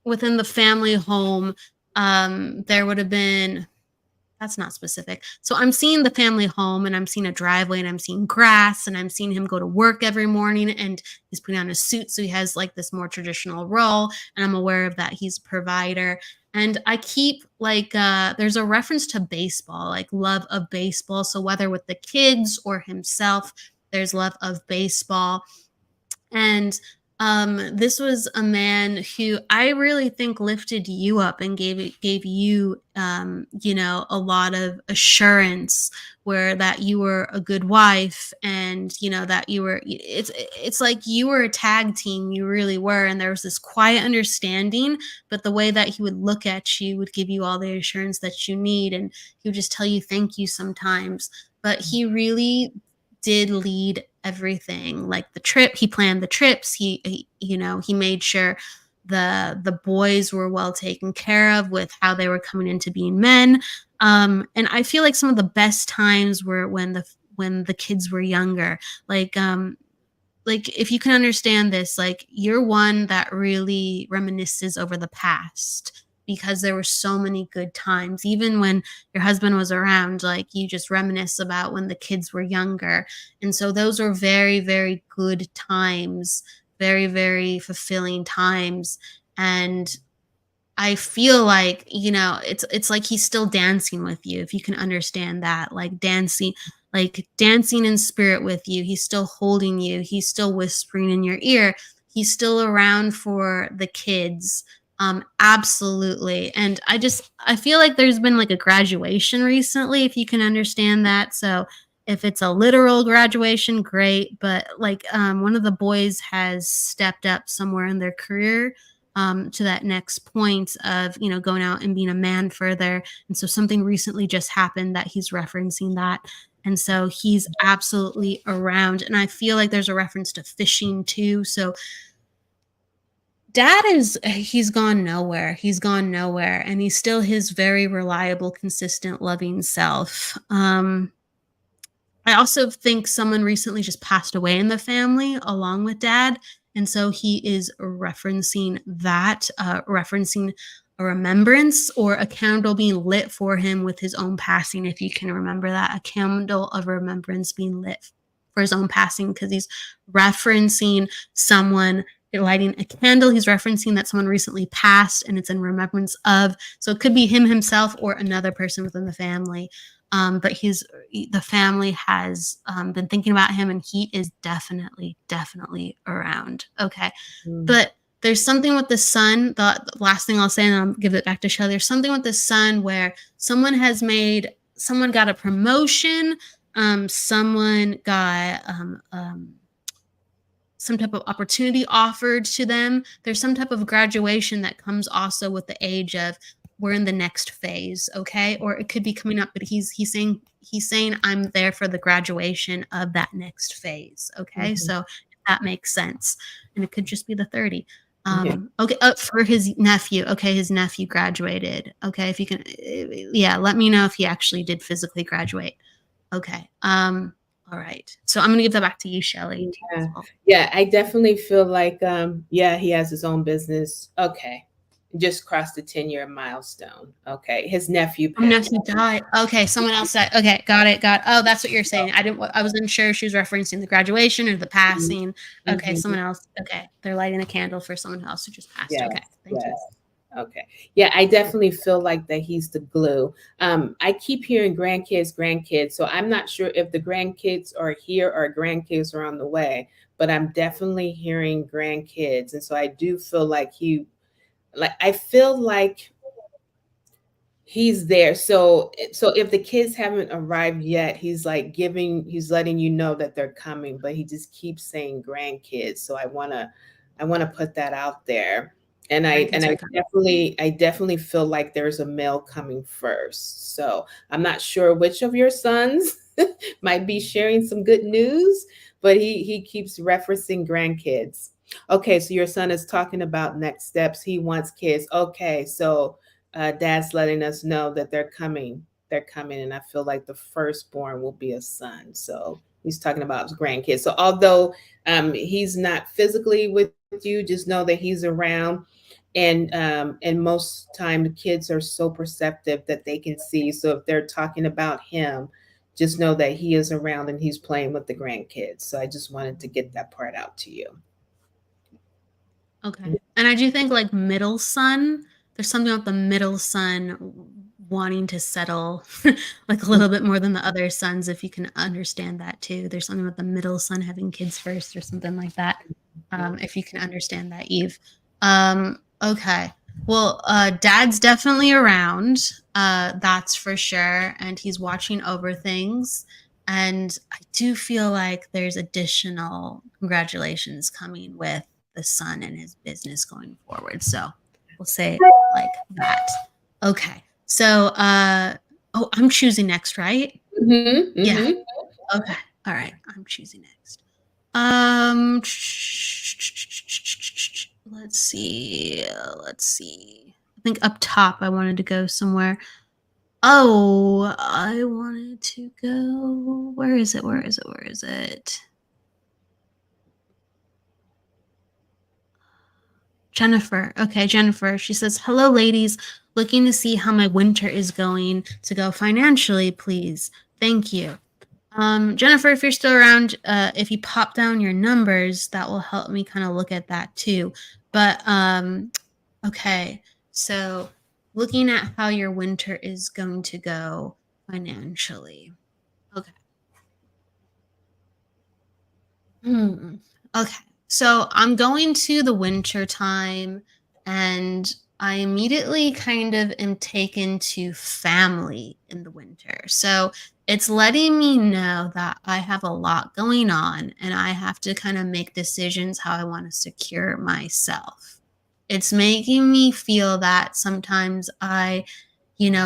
within the family home, there would have been, that's not specific. So I'm seeing the family home and I'm seeing a driveway and I'm seeing grass and I'm seeing him go to work every morning and he's putting on a suit. So he has like this more traditional role. And I'm aware of that. He's a provider. And I keep like, there's a reference to baseball, like love of baseball. So whether with the kids or himself, there's love of baseball. And this was a man who I really think lifted you up and gave you, a lot of assurance, where that you were a good wife, and that you were. It's like you were a tag team. You really were, and there was this quiet understanding. But the way that he would look at you would give you all the assurance that you need, and he would just tell you thank you sometimes. But he really did lead everything, like the trip. He planned the trips. He made sure the boys were well taken care of with how they were coming into being men. And I feel like some of the best times were when the kids were younger. Like if you can understand this, like you're one that really reminisces over the past because there were so many good times. Even when your husband was around, like you just reminisce about when the kids were younger. And so those were very, very good times, very, very fulfilling times. And I feel like, it's like he's still dancing with you, if you can understand that, like dancing in spirit with you. He's still holding you. He's still whispering in your ear. He's still around for the kids. Absolutely. And I feel like there's been like a graduation recently, if you can understand that. So if it's a literal graduation, great. But like one of the boys has stepped up somewhere in their career to that next point of, going out and being a man further. And so something recently just happened that he's referencing that. And so he's absolutely around. And I feel like there's a reference to fishing too. So dad he's gone nowhere. He's gone nowhere. And he's still his very reliable, consistent, loving self. I also think someone recently just passed away in the family along with dad. And so he is referencing that, referencing a remembrance or a candle being lit for him with his own passing, if you can remember that, a candle of remembrance being lit for his own passing, because he's referencing someone lighting a candle. He's referencing that someone recently passed and it's in remembrance of. So it could be him himself or another person within the family. But the family has been thinking about him, and he is definitely around. Okay. But there's something with the sun. The last thing I'll say, and I'll give it back to Shelley. There's something with the sun where someone got a promotion. Someone got some type of opportunity offered to them. There's some type of graduation that comes also with the age of, we're in the next phase, okay? Or it could be coming up, but he's saying I'm there for the graduation of that next phase, okay? So if that makes sense. And it could just be the 30. Okay, for his nephew. Okay, his nephew graduated. Okay, if you can, let me know if he actually did physically graduate. Okay. All right. So I'm going to give that back to you, Shelley. Yeah, I definitely feel like, he has his own business. Okay. Just crossed the 10-year milestone. Okay. His nephew died. Okay. Someone else died. Okay. Got it. Oh, that's what you're saying. I wasn't sure if she was referencing the graduation or the passing. Okay. Someone else. Okay. They're lighting a candle for someone else who just passed. Okay. Thank you. Okay. Yeah, I definitely feel like that he's the glue. I keep hearing grandkids. So I'm not sure if the grandkids are here or grandkids are on the way, but I'm definitely hearing grandkids. And so I do feel like I feel like he's there. So if the kids haven't arrived yet, he's letting you know that they're coming, but he just keeps saying grandkids. So I want to put that out there. And I definitely feel like there's a male coming first. So I'm not sure which of your sons might be sharing some good news, but he keeps referencing grandkids. Okay, so your son is talking about next steps. He wants kids. Okay, so dad's letting us know that they're coming. And I feel like the firstborn will be a son. So he's talking about his grandkids. So although he's not physically with you, just know that he's around. And most time the kids are so perceptive that they can see. So if they're talking about him, just know that he is around and he's playing with the grandkids. So I just wanted to get that part out to you. Okay. And I do think like middle son, there's something about the middle son wanting to settle like a little bit more than the other sons, if you can understand that too. There's something about the middle son having kids first or something like that. If you can understand that, Eve. Okay. Well, dad's definitely around. That's for sure. And he's watching over things. And I do feel like there's additional congratulations coming with the son and his business going forward. So we'll say it like that. Okay. So, I'm choosing next, right? Yeah. Okay. All right. I'm choosing next. let's see. I think up top I wanted to go somewhere. Oh, I wanted to go. Where is it? Jennifer. Okay, Jennifer. She says, "Hello, ladies. Looking to see how my winter is going to go financially, please. Thank you." Jennifer, if you're still around, if you pop down your numbers, that will help me kind of look at that too. But okay, so looking at how your winter is going to go financially. Okay. Okay. So I'm going to the winter time and I immediately kind of am taken to family in the winter. So it's letting me know that I have a lot going on and I have to kind of make decisions how I want to secure myself. It's making me feel that sometimes I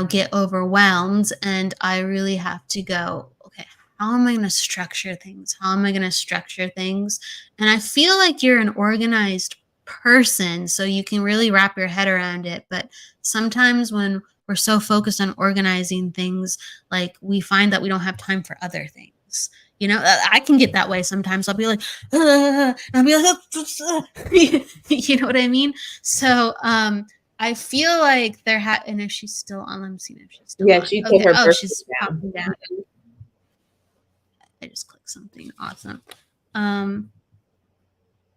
get overwhelmed and I really have to go, okay, how am I going to structure things? How am I going to structure things? And I feel like you're an organized person, so you can really wrap your head around it. But sometimes when we're so focused on organizing things, like we find that we don't have time for other things. I can get that way sometimes. I'll be like, and I'll be like, you know what I mean? So, I feel like and if she's still on, let me see if she's still Yeah, on. she put Okay. her Oh, birthday she's down. popping down. I just clicked something. Awesome. I'm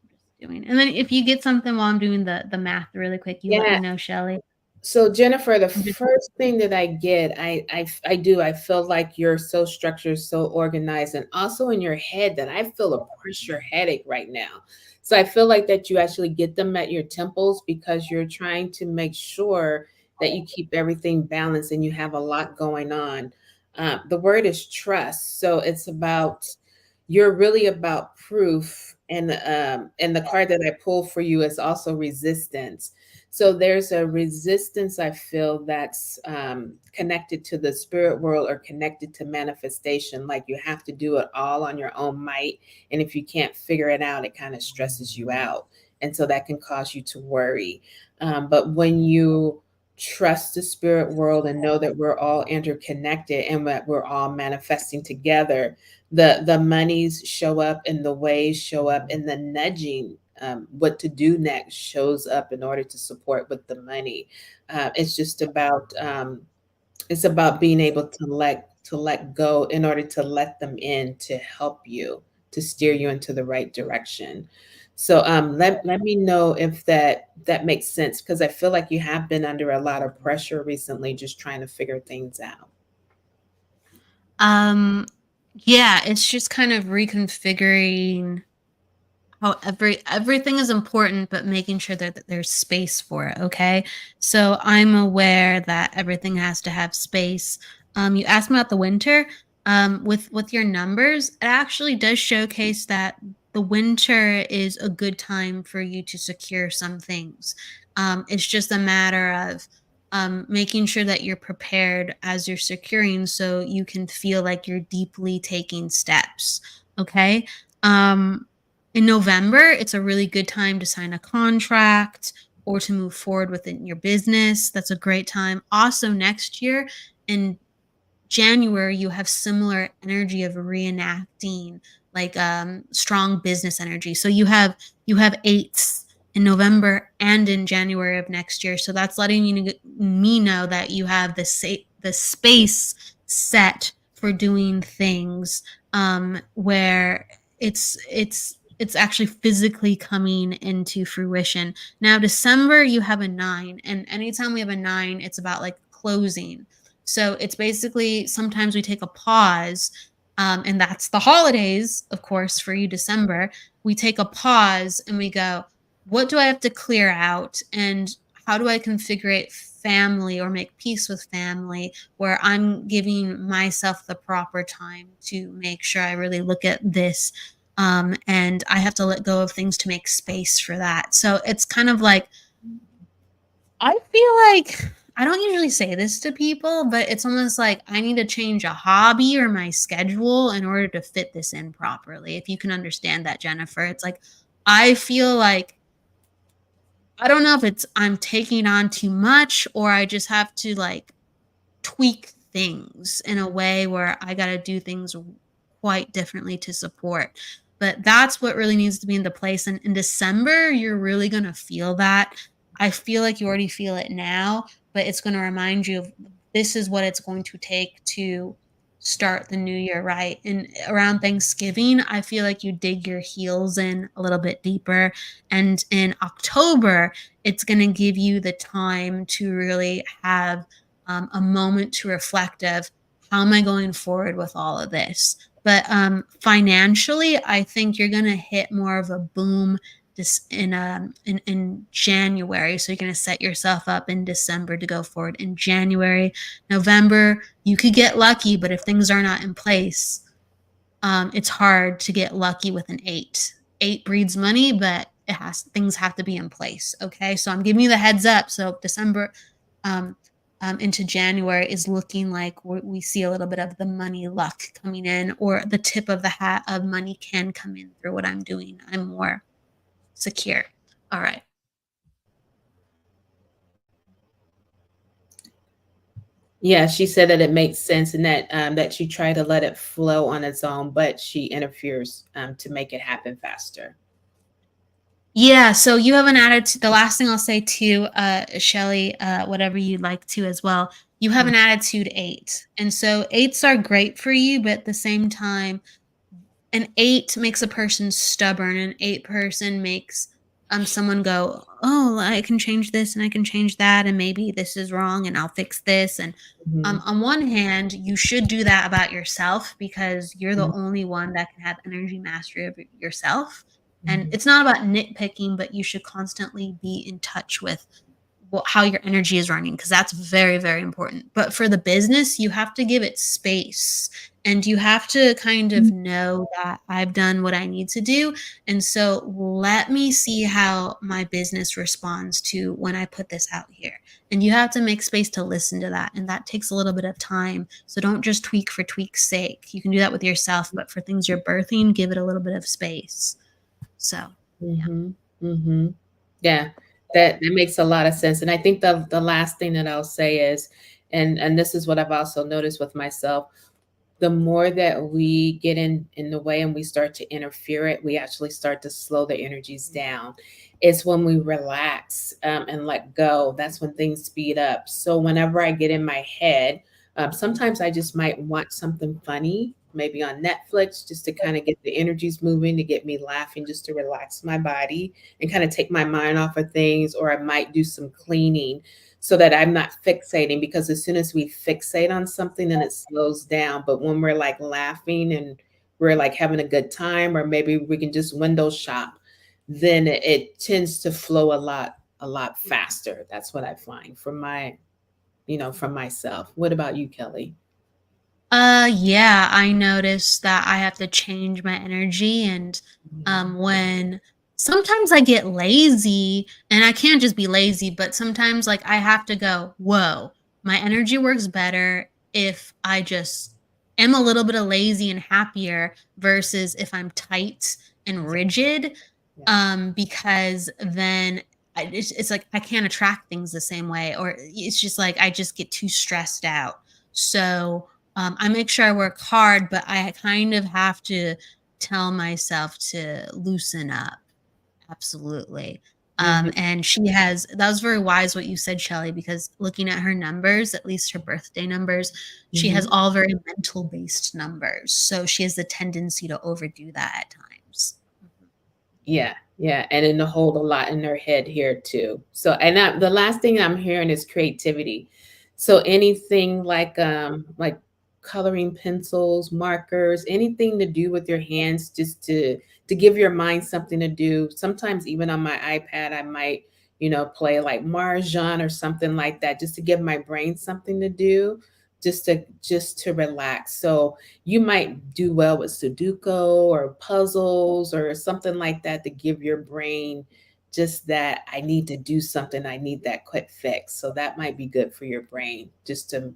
just doing, and then if you get something while I'm doing the math really quick, you let Yeah. me know, Shelley. So Jennifer, the first thing that I get, I feel like you're so structured, so organized, and also in your head that I feel a pressure headache right now. So I feel like that you actually get them at your temples because you're trying to make sure that you keep everything balanced and you have a lot going on. The word is trust, so it's about you're really about proof, and the card that I pulled for you is also resistance. So there's a resistance I feel that's connected to the spirit world or connected to manifestation. Like you have to do it all on your own might. And if you can't figure it out, it kind of stresses you out. And so that can cause you to worry. But when you trust the spirit world and know that we're all interconnected and that we're all manifesting together, the monies show up and the ways show up and the nudging, what to do next shows up in order to support with the money. It's just about it's about being able to let go in order to let them in to help you to steer you into the right direction. So let me know if that makes sense, because I feel like you have been under a lot of pressure recently just trying to figure things out. Um, yeah, it's just kind of reconfiguring how everything is important, but making sure that there's space for it. Okay, so I'm aware that everything has to have space. You asked me about the winter. With your numbers, it actually does showcase that the winter is a good time for you to secure some things. It's just a matter of making sure that you're prepared as you're securing, so you can feel like you're deeply taking steps. Okay. Um, in November, it's a really good time to sign a contract or to move forward within your business. That's a great time. Also, next year in January, you have similar energy of reenacting like strong business energy. So you have eights in November and in January of next year. So that's letting me know that you have the space set for doing things where it's actually physically coming into fruition. Now, December, you have a 9, and anytime we have a 9, it's about like closing. So it's basically sometimes we take a pause, and that's the holidays, of course, for you, December. We take a pause and we go, what do I have to clear out? And how do I configure family or make peace with family where I'm giving myself the proper time to make sure I really look at this? And I have to let go of things to make space for that. So it's kind of like, I feel like I don't usually say this to people, but it's almost like I need to change a hobby or my schedule in order to fit this in properly. If you can understand that, Jennifer, it's like I feel like I don't know if it's I'm taking on too much or I just have to like tweak things in a way where I got to do things quite differently to support. But that's what really needs to be into place. And in December, you're really going to feel that. I feel like you already feel it now, but it's going to remind you of this is what it's going to take to start the new year right. And around Thanksgiving, I feel like you dig your heels in a little bit deeper. And in October, it's going to give you the time to really have a moment to reflect of how am I going forward with all of this. But financially, I think you're going to hit more of a boom in January. So you're going to set yourself up in December to go forward. In January, November, you could get lucky, but if things are not in place, it's hard to get lucky with an 8. 8 breeds money, but things have to be in place. Okay, so I'm giving you the heads up. So December, um, into January is looking like we see a little bit of the money luck coming in, or the tip of the hat of money can come in through what I'm doing. I'm more secure. All right. Yeah, she said that it makes sense and that that she tried to let it flow on its own, but she interferes to make it happen faster. Yeah, so you have an attitude. The last thing I'll say too, Shelley, whatever you'd like to as well, you have an attitude 8. And so 8s are great for you, but at the same time, an 8 makes a person stubborn. An 8 person makes someone go, oh, I can change this and I can change that, and maybe this is wrong and I'll fix this. And Mhm. on one hand, you should do that about yourself because you're the only one that can have energy mastery of yourself. And Mhm. it's not about nitpicking, but you should constantly be in touch with how your energy is running because that's very, very important. But for the business, you have to give it space and you have to kind of know that I've done what I need to do. And so let me see how my business responds to when I put this out here. And you have to make space to listen to that. And that takes a little bit of time. So don't just tweak for tweak's sake. You can do that with yourself, but for things you're birthing, give it a little bit of space. So, yeah. Mhm. Mhm. Yeah. That makes a lot of sense. And I think the last thing that I'll say is, and this is what I've also noticed with myself, the more that we get in the way and we start to interfere it, we actually start to slow the energies down. It's when we relax and let go. That's when things speed up. So whenever I get in my head, sometimes I just might want something funny, maybe on Netflix, just to kind of get the energies moving, to get me laughing, just to relax my body and kind of take my mind off of things. Or I might do some cleaning so that I'm not fixating, because as soon as we fixate on something, then it slows down. But when we're like laughing and we're like having a good time, or maybe we can just window shop, then it tends to flow a lot faster. That's what I find from my, from myself. What about you, Kelly? Yeah, I noticed that I have to change my energy and Mhm. when sometimes I get lazy and I can't just be lazy, but sometimes like I have to go, whoa, my energy works better if I just am a little bit of lazy and happier versus if I'm tight and rigid. Yeah. Because then it's like I can't attract things the same way, or it's just like I just get too stressed out. So I make sure I work hard, but I kind of have to tell myself to loosen up. Absolutely. Mhm. And that was very wise what you said, Shelley, because looking at her numbers, at least her birthday numbers, she has Mhm. all very mental based numbers. So she has the tendency to overdo that at times. Mhm. Yeah, yeah, and then to hold a lot in their head here too. So, and the last thing I'm hearing is creativity. So anything like coloring pencils, markers, anything to do with your hands, just to give your mind something to do. Sometimes even on my iPad, I might, play like Mahjong or something like that, just to give my brain something to do, just to relax. So you might do well with Sudoku or puzzles or something like that, to give your brain just that I need to do something, I need that quick fix. So that might be good for your brain, just to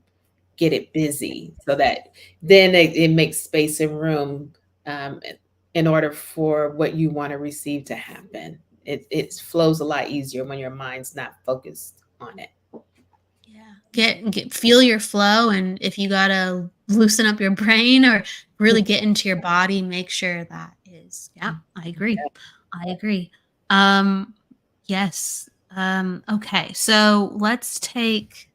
get it busy so that then it makes space and room um, in order for what you want to receive to happen. it flows a lot easier when your mind's not focused on it. Get feel your flow, and if you gotta loosen up your brain or really get into your body, make sure that is. Yeah, I agree. Yes. Okay, so let's take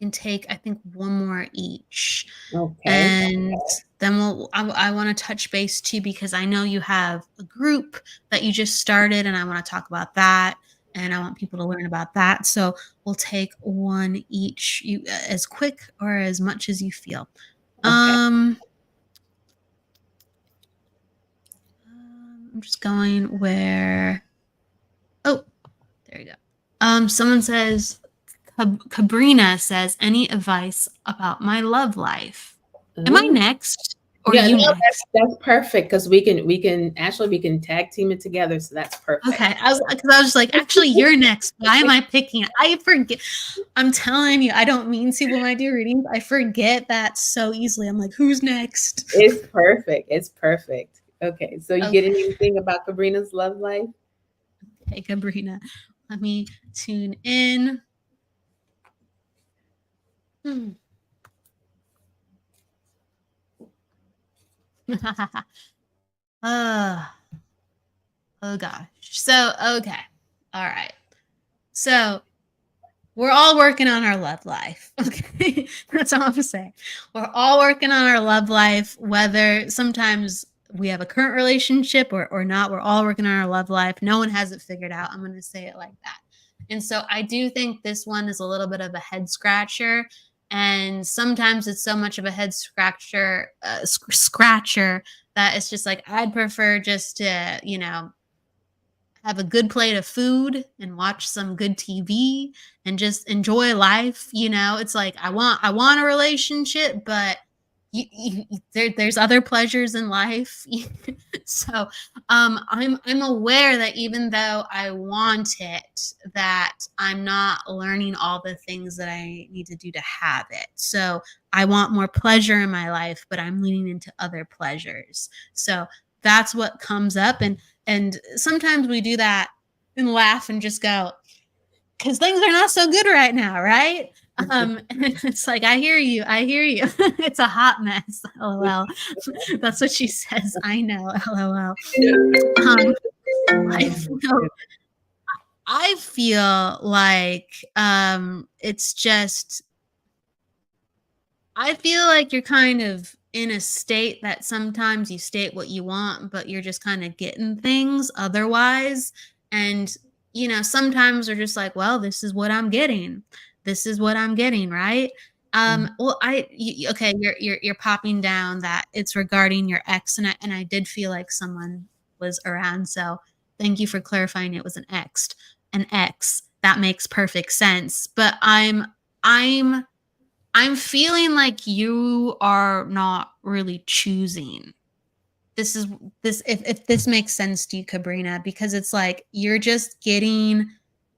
I think one more each. Okay. And then I want to touch base too, because I know you have a group that you just started, and I want to talk about that, and I want people to learn about that. So we'll take one each, you as quick or as much as you feel. Okay. I'm just going where, oh, there you go. Someone says, Cabrina says, any advice about my love life? Am I next? Or Yeah, you no, next? that's perfect, because we can tag team it together, so that's perfect. Okay, I was just like, actually, you're next. Why am I picking? I forget. I'm telling you, I don't mean to when I do readings. I forget that so easily. I'm like, who's next? It's perfect. It's perfect. Okay, so you get Okay. anything about Cabrina's love life? Okay, Cabrina, let me tune in. uh, oh gosh. So, okay. All right. So we're all working on our love life. Okay. That's all I'm gonna say. We're all working on our love life, whether sometimes we have a current relationship or not. We're all working on our love life. No one has it figured out. I'm gonna say it like that. And so I do think this one is a little bit of a head scratcher. And sometimes it's so much of a head scratcher, that it's just like, I'd prefer just to, have a good plate of food and watch some good TV and just enjoy life. It's like, I want a relationship, but there's other pleasures in life. So I'm aware that even though I want it, that I'm not learning all the things that I need to do to have it. So I want more pleasure in my life, but I'm leaning into other pleasures. So that's what comes up. And sometimes we do that and laugh and just go, because things are not so good right now, right? And it's like, I hear you. It's a hot mess. LOL. That's what she says. I know. LOL. I feel like it's just, I feel like you're kind of in a state that sometimes you state what you want, but you're just kind of getting things otherwise. And, sometimes we're just like, well, this is what I'm getting. This is what I'm getting, right? Well, okay, you're popping down that it's regarding your ex, and I did feel like someone was around. So thank you for clarifying it was an ex. An ex. That makes perfect sense. But I'm feeling like you are not really choosing. If this makes sense to you, Cabrina, because it's like you're just getting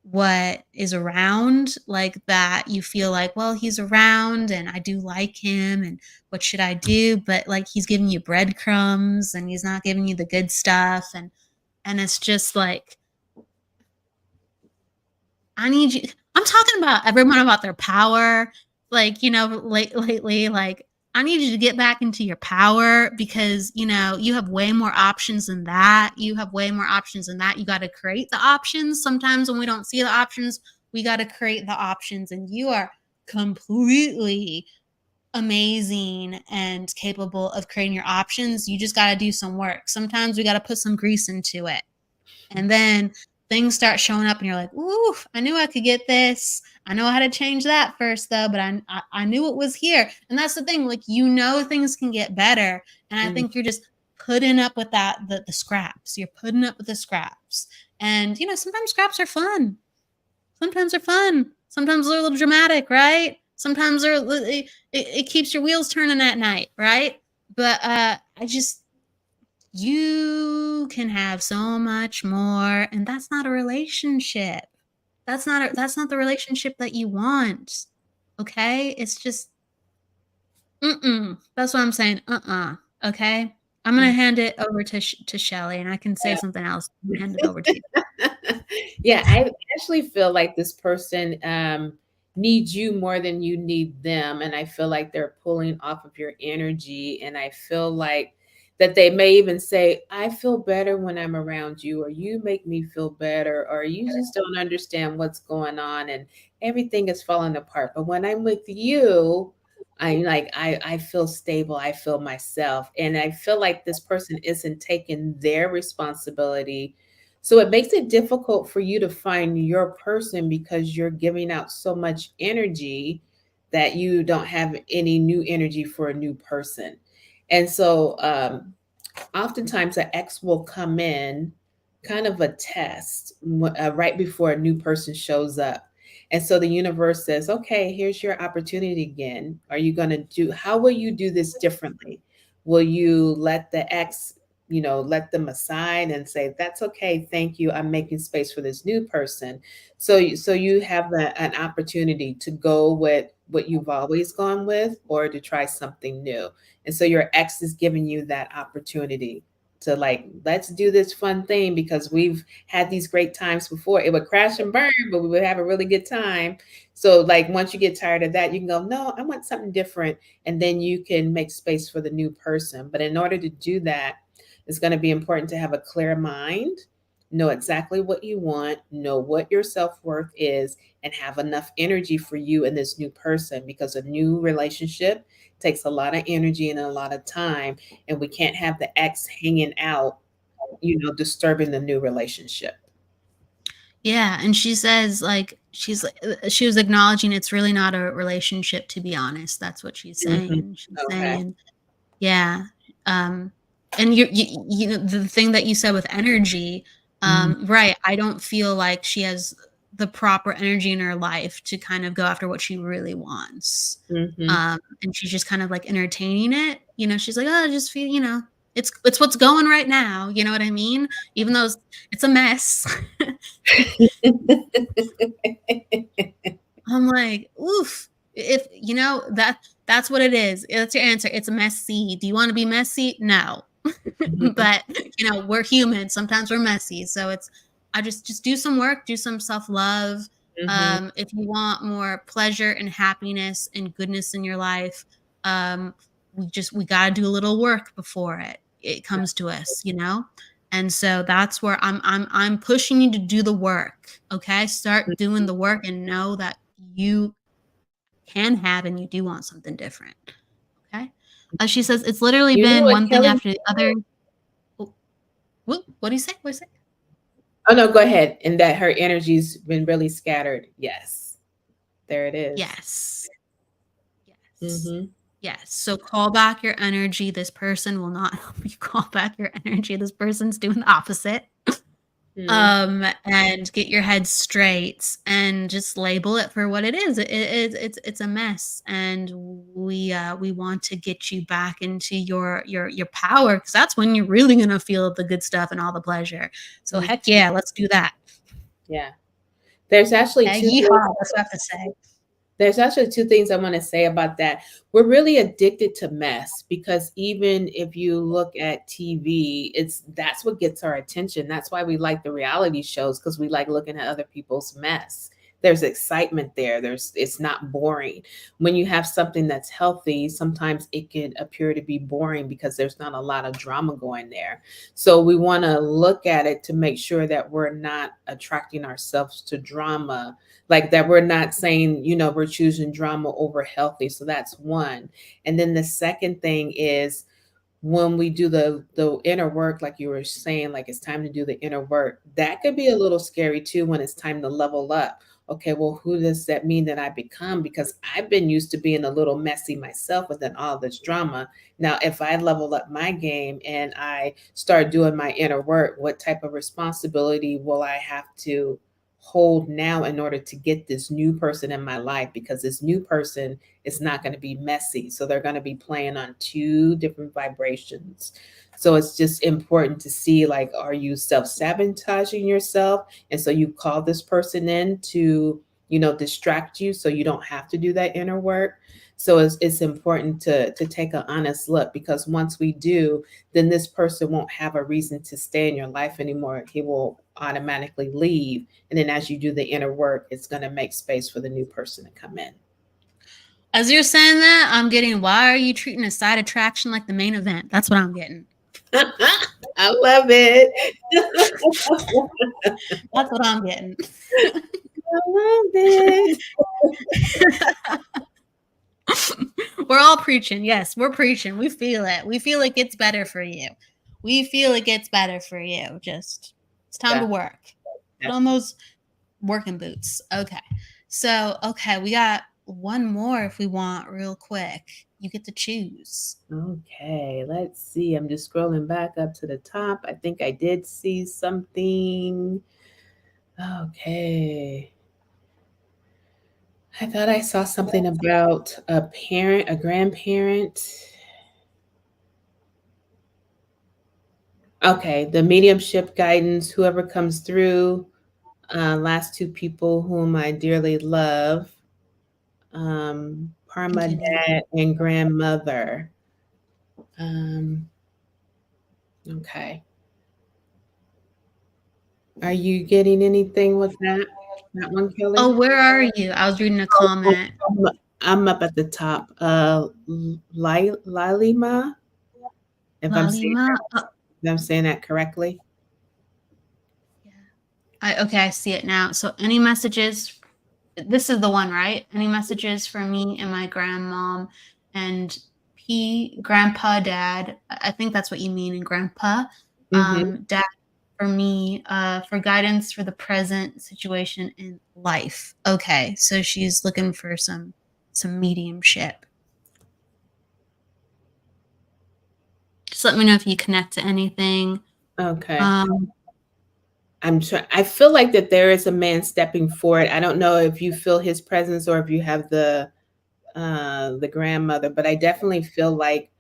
what is around, like that you feel like, well, he's around and I do like him, and what should I do? But like, he's giving you breadcrumbs and he's not giving you the good stuff, and it's just like, I need you. I'm talking about everyone about their power. Like, lately, like, I need you to get back into your power, because, you have way more options than that. You got to create the options. Sometimes when we don't see the options, we got to create the options. And you are completely amazing and capable of creating your options. You just got to do some work. Sometimes we got to put some grease into it. And then things start showing up and you're like, ooh, I knew I could get this. I know how to change that first though, but I knew it was here. And that's the thing, like, things can get better. And I think you're just putting up with the scraps. You're putting up with the scraps. And, sometimes scraps are fun. Sometimes they're fun. Sometimes they're a little dramatic, right? Sometimes it keeps your wheels turning at night, right? But you can have so much more, and that's not a relationship. That's not the relationship that you want. Okay? It's just that's what I'm saying. Okay? I'm going to hand it over to Shelley, and I can say something else. Hand it over to you. Yeah, I actually feel like this person needs you more than you need them. And I feel like they're pulling off of your energy. And I feel like that they may even say, I feel better when I'm around you, or you make me feel better, or you just don't understand what's going on and everything is falling apart. But when I'm with you, I feel stable, I feel myself. And I feel like this person isn't taking their responsibility, so it makes it difficult for you to find your person because you're giving out so much energy that you don't have any new energy for a new person. And so oftentimes an ex will come in, kind of a test, right before a new person shows up. And so the universe says, okay, here's your opportunity again. Are you going to do, how will you do this differently? Will you let the ex, let them aside and say, that's okay, thank you, I'm making space for this new person. So you have an opportunity to go with what you've always gone with, or to try something new. And so your ex is giving you that opportunity to, like, let's do this fun thing because we've had these great times before. It would crash and burn, but we would have a really good time. So like once you get tired of that, you can go, no, I want something different. And then you can make space for the new person. But in order to do that, it's going to be important to have a clear mind, know exactly what you want, know what your self-worth is, and have enough energy for you and this new person, because a new relationship takes a lot of energy and a lot of time, and we can't have the ex hanging out, disturbing the new relationship. Yeah, and she says, like, she was acknowledging it's really not a relationship, to be honest. That's what she's Mhm. saying. She's Okay. saying, yeah, um, and you know, the thing that you said with energy, Mhm. right, I don't feel like she has the proper energy in her life to kind of go after what she really wants. Mhm. And she's just kind of, like, entertaining it, she's like, "Oh, I just feel," it's what's going right now, you know what I mean? Even though it's a mess. I'm like, "Oof." If that's what it is. That's your answer. It's messy. Do you wanna be messy? No. Mhm. But, we're human. Sometimes we're messy. So I just do some work, do some self-love. Mhm. If you want more pleasure and happiness and goodness in your life, um, we gotta do a little work before it comes to us. And so that's where I'm pushing you to do the work, okay? Start doing the work and know that you can have and you do want something different, okay? She says, "It's literally You know been what, one thing Kelly? after the other." Oh, what do you say? What do you say? Oh, no, go ahead. And that her energy's been really scattered. Yes. There it is. Yes. Yes. Mhm. Yes. So call back your energy. This person will not help you call back your energy. This person's doing the opposite. Mhm. And get your head straight and just label it for what it is. It's a mess, and we want to get you back into your power, because that's when you're really gonna feel the good stuff and all the pleasure. So Mhm. heck yeah, let's do that. Yeah. There's actually Okay, 2 things yeehaw, that's what I have to say. There's actually 2 things I wanna say about that. We're really addicted to mess, because even if you look at TV, that's what gets our attention. That's why we like the reality shows, because we like looking at other people's mess. There's excitement there. It's not boring. When you have something that's healthy, sometimes it can appear to be boring because there's not a lot of drama going there. So we wanna look at it to make sure that we're not attracting ourselves to drama, like that we're not saying, we're choosing drama over healthy. So that's one. And then the second thing is, when we do the inner work, like you were saying, like it's time to do the inner work, that could be a little scary too when it's time to level up. Okay, well, who does that mean that I become? Because I've been used to being a little messy myself within all this drama. Now, if I level up my game and I start doing my inner work, what type of responsibility will I have to hold now in order to get this new person in my life? Because this new person is not going to be messy. So they're going to be playing on 2 different vibrations. So it's just important to see, like, are you self-sabotaging yourself? And so you call this person in to, distract you so you don't have to do that inner work. So it's important to take an honest look, because once we do, then this person won't have a reason to stay in your life anymore. He will automatically leave. And then as you do the inner work, it's going to make space for the new person to come in. As you're saying that, I'm getting, why are you treating a side attraction like the main event? That's what I'm getting. I love it. That's what I'm getting. I love it. We're all preaching. Yes, we're preaching. We feel it. We feel it gets better for you. We feel it gets better for you. Just, it's time to work. Put on those working boots. Okay. So, okay, we got one more if we want, real quick. You get to choose. Okay, let's see. I'm just scrolling back up to the top. I think I did see something. Okay. I thought I saw something about a parent, a grandparent. Okay, the mediumship guidance, whoever comes through, last two people whom I dearly love, Parma dad and grandmother. Okay. Are you getting anything with that one, Kelly? Oh, where are you? I was reading a comment. I'm up at the top. Lalima, if I'm saying that correctly. Yeah. Okay, I see it now. So any messages? This is the one, right? Any messages for me and my grandmom and grandpa, dad? I think that's what you mean, and grandpa. Dad, for me, for guidance for the present situation in life. Okay, so she's looking for some mediumship. Just let me know if you connect to anything. Okay. I feel like that there is a man stepping forward. I don't know if you feel his presence or if you have the grandmother, but I definitely feel like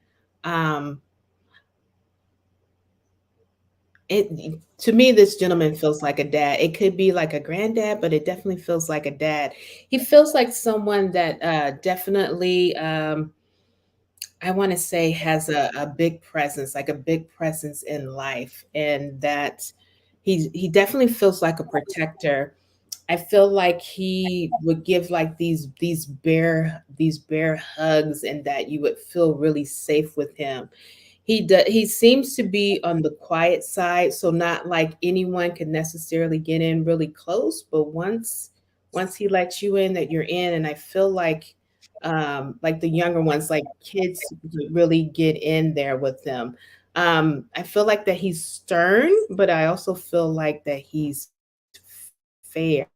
to me, this gentleman feels like a dad. It could be like a granddad, but it definitely feels like a dad. He feels like someone that definitely, I want to say, has a big presence, like a big presence in life, and that he definitely feels like a protector. I feel like he would give like these bear hugs, and that you would feel really safe with him. He seems to be on the quiet side, so not like anyone can necessarily get in really close, but once he lets you in, that you're in. And I feel like the younger ones, like kids, really get in there with them. I feel like that he's stern, but I also feel like that he's fair.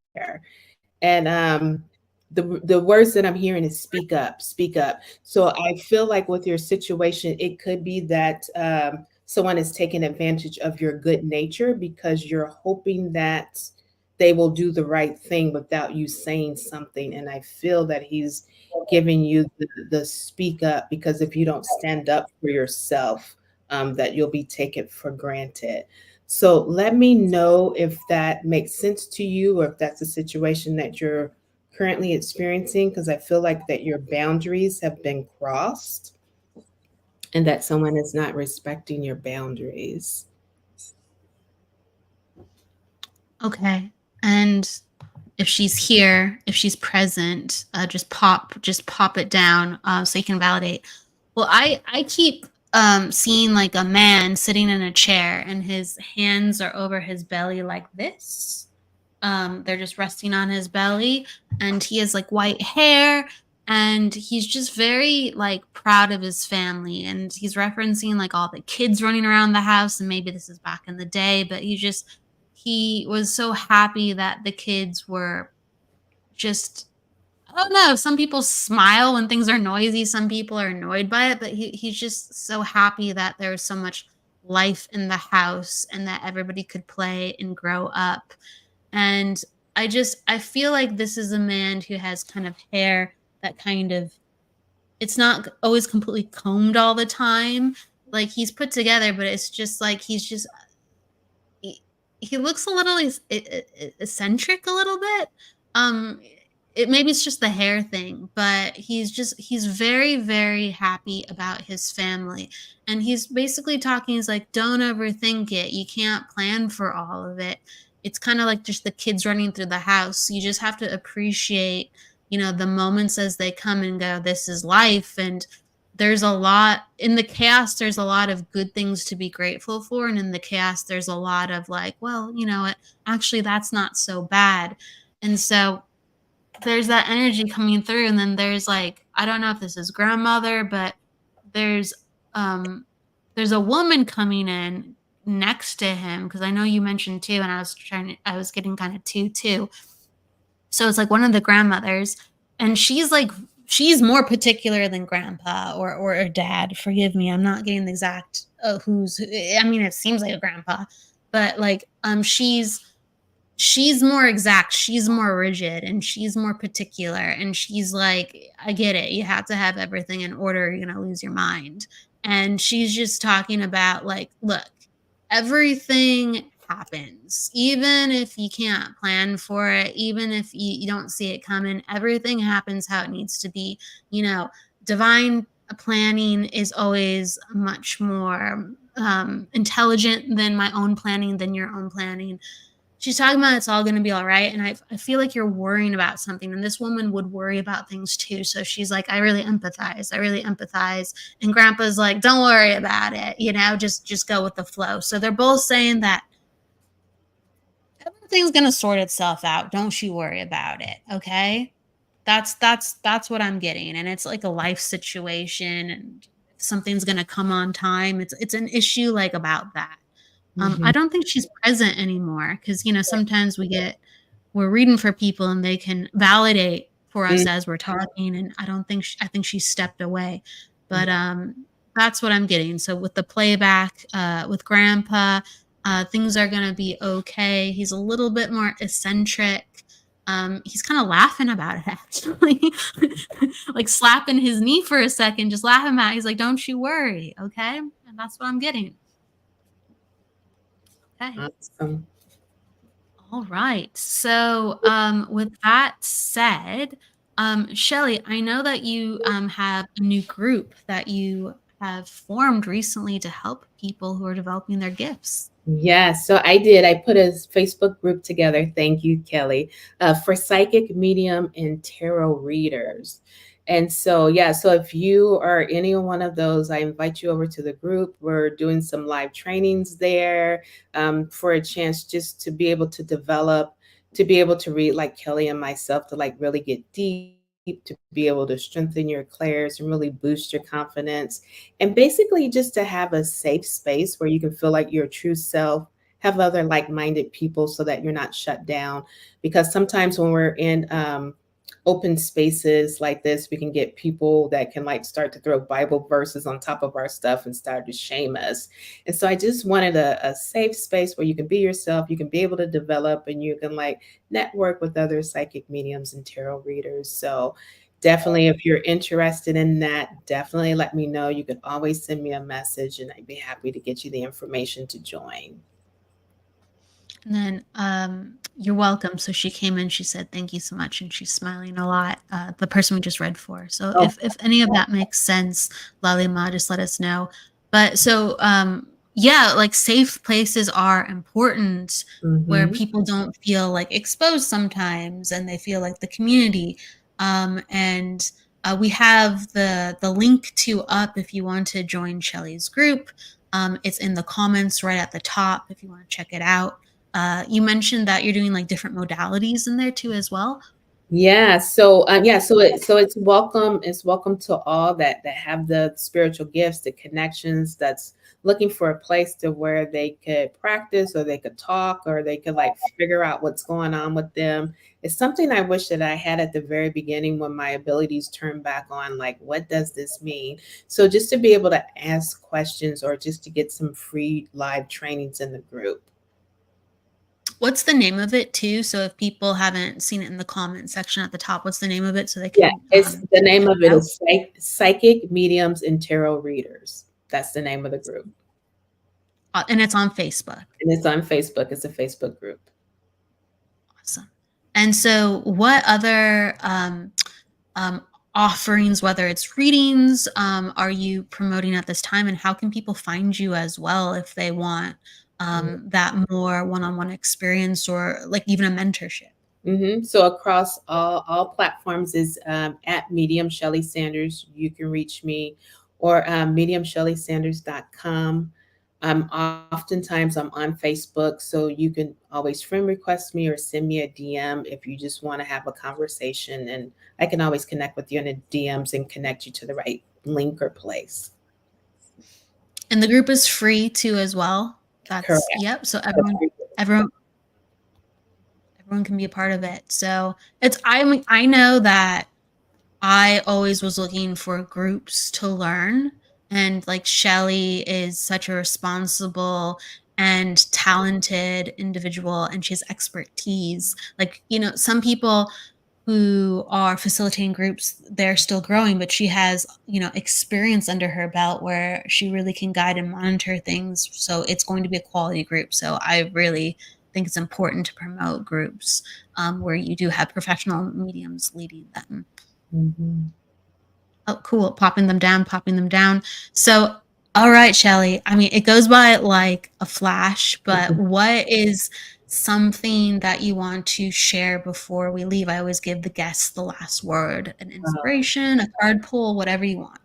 And the words that I'm hearing is speak up, speak up. So I feel like with your situation, it could be that someone is taking advantage of your good nature, because you're hoping that they will do the right thing without you saying something. And I feel that he's giving you the speak up, because if you don't stand up for yourself, that you'll be taken for granted. So let me know if that makes sense to you, or if that's a situation that you're currently experiencing, because I feel like that your boundaries have been crossed and that someone is not respecting your boundaries. Okay. And if she's here, if she's present, just pop it down so you can validate. Well, I keep seeing like a man sitting in a chair, and his hands are over his belly like this. They're just resting on his belly, and he has like white hair, and he's just very like proud of his family, and he's referencing like all the kids running around the house, and maybe this is back in the day, but he was so happy that the kids were just, I don't know, some people smile when things are noisy, some people are annoyed by it, but he's just so happy that there's so much life in the house and that everybody could play and grow up. And I feel like this is a man who has kind of hair that kind of, it's not always completely combed all the time. Like he's put together, but it's just like he looks a little eccentric a little bit. maybe it's just the hair thing, but he's very, very happy about his family. And he's basically talking, he's like, don't overthink it. You can't plan for all of it. It's kind of like just the kids running through the house. You just have to appreciate, the moments as they come and go. This is life. And there's a lot in the chaos. There's a lot of good things to be grateful for. And in the chaos, there's a lot of like, well, you know what? Actually, that's not so bad. And so there's that energy coming through, and then there's like, I don't know if this is grandmother, but there's there's a woman coming in next to him, because I know you mentioned two, and I was getting kind of two too. So it's like one of the grandmothers, and she's more particular than grandpa or dad. Forgive me, I'm not getting the exact I mean, it seems like a grandpa, but like she's more exact, she's more rigid, and she's more particular, and she's like, I get it, you have to have everything in order, you're gonna lose your mind. And she's just talking about like, look, everything happens, even if you can't plan for it, even if you don't see it coming, everything happens how it needs to be. Divine planning is always much more intelligent than my own planning, than your own planning. She's talking about it's all going to be all right. And I feel like you're worrying about something. And this woman would worry about things too. So she's like, I really empathize. I really empathize. And grandpa's like, don't worry about it. Just go with the flow. So they're both saying that everything's going to sort itself out. Don't you worry about it. Okay. That's what I'm getting. And it's like a life situation, and if something's going to come on time. It's an issue like about that. I don't think she's present anymore, because sometimes we're reading for people and they can validate for us as we're talking, and I think she stepped away. But that's what I'm getting. So with the playback, with grandpa, things are gonna be okay. He's a little bit more eccentric. He's kind of laughing about it, actually. Like slapping his knee for a second, just laughing about it. He's like, don't you worry, okay? And that's what I'm getting. Okay. Awesome. All right. So, with that said, Shelley, I know that you have a new group that you have formed recently to help people who are developing their gifts. Yes, so I did. I put a Facebook group together. Thank you, Kelly, for psychic, medium, and tarot readers. And so, yeah, so if you are any one of those, I invite you over to the group. We're doing some live trainings there, for a chance just to be able to develop, to be able to read like Kelly and myself, to like really get deep, to be able to strengthen your clairs and really boost your confidence. And basically just to have a safe space where you can feel like your true self, have other like-minded people so that you're not shut down. Because sometimes when we're in open spaces like this, we can get people that can like start to throw Bible verses on top of our stuff and start to shame us. And so I just wanted a safe space where you can be yourself, you can be able to develop, and you can like network with other psychic mediums and tarot readers. So definitely, if you're interested in that, definitely let me know. You can always send me a message and I'd be happy to get you the information to join. And then you're welcome. So she came in, she said, thank you so much. And she's smiling a lot. The person we just read for. So if any of that makes sense, Lalima, just let us know. But so, yeah, like safe places are important, where people don't feel like exposed sometimes, and they feel like the community. And we have the link to up if you want to join Shelley's group. It's in the comments right at the top if you want to check it out. You mentioned that you're doing like different modalities in there too as well. Yeah. So it's welcome. It's welcome to all that have the spiritual gifts, the connections, that's looking for a place to where they could practice, or they could talk, or they could like figure out what's going on with them. It's something I wish that I had at the very beginning when my abilities turned back on. Like, what does this mean? So just to be able to ask questions, or just to get some free live trainings in the group. What's the name of it too? So if people haven't seen it in the comment section at the top, what's the name of it so they can? Yeah, it's the name of it is Psychic Mediums and Tarot Readers. That's the name of the group. And it's on Facebook. And it's on Facebook. It's a Facebook group. Awesome. And so what other offerings, whether it's readings, are you promoting at this time, and how can people find you as well if they want that more one-on-one experience or like even a mentorship? So across all platforms is at Medium Shelley Sanders. You can reach me, or mediumshelleysanders.com. Oftentimes I'm on Facebook, so you can always friend request me or send me a DM if you just want to have a conversation, and I can always connect with you in the DMs and connect you to the right link or place. And the group is free too as well. Correct. Yep. So everyone can be a part of it. So I know that I always was looking for groups to learn, and like Shelley is such a responsible and talented individual, and she has expertise. Like, some people who are facilitating groups, they're still growing, but she has, experience under her belt where she really can guide and monitor things. So it's going to be a quality group. So I really think it's important to promote groups where you do have professional mediums leading them. Oh, cool. Popping them down. So, all right, Shelley. I mean, it goes by like a flash, but what is something that you want to share before we leave? I always give the guests the last word, an inspiration, a card pull, whatever you want.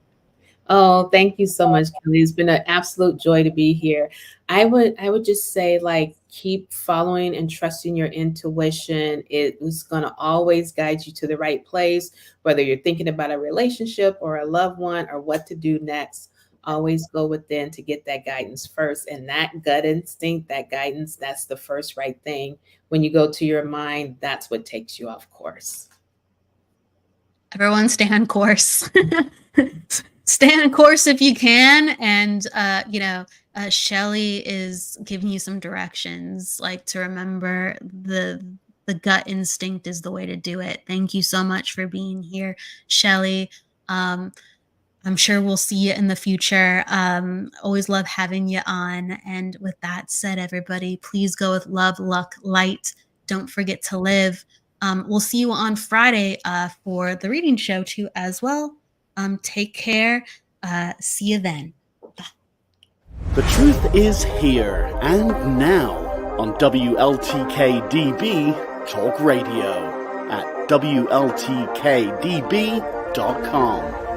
Oh, thank you so much, Kelly. It's been an absolute joy to be here. I would just say, like, keep following and trusting your intuition. It is going to always guide you to the right place, whether you're thinking about a relationship or a loved one or what to do next. Always go within to get that guidance first. And that gut instinct, that guidance, that's the first right thing. When you go to your mind, that's what takes you off course. Everyone stay on course. Stay on course if you can. And, Shelley is giving you some directions, like to remember the gut instinct is the way to do it. Thank you so much for being here, Shelley. I'm sure we'll see you in the future. Always love having you on. And with that said, everybody, please go with love, luck, light. Don't forget to live. We'll see you on Friday for the reading show too as well. Take care. See you then. Bye. The truth is here and now on WLTK-DB Talk Radio at WLTK-DB.com.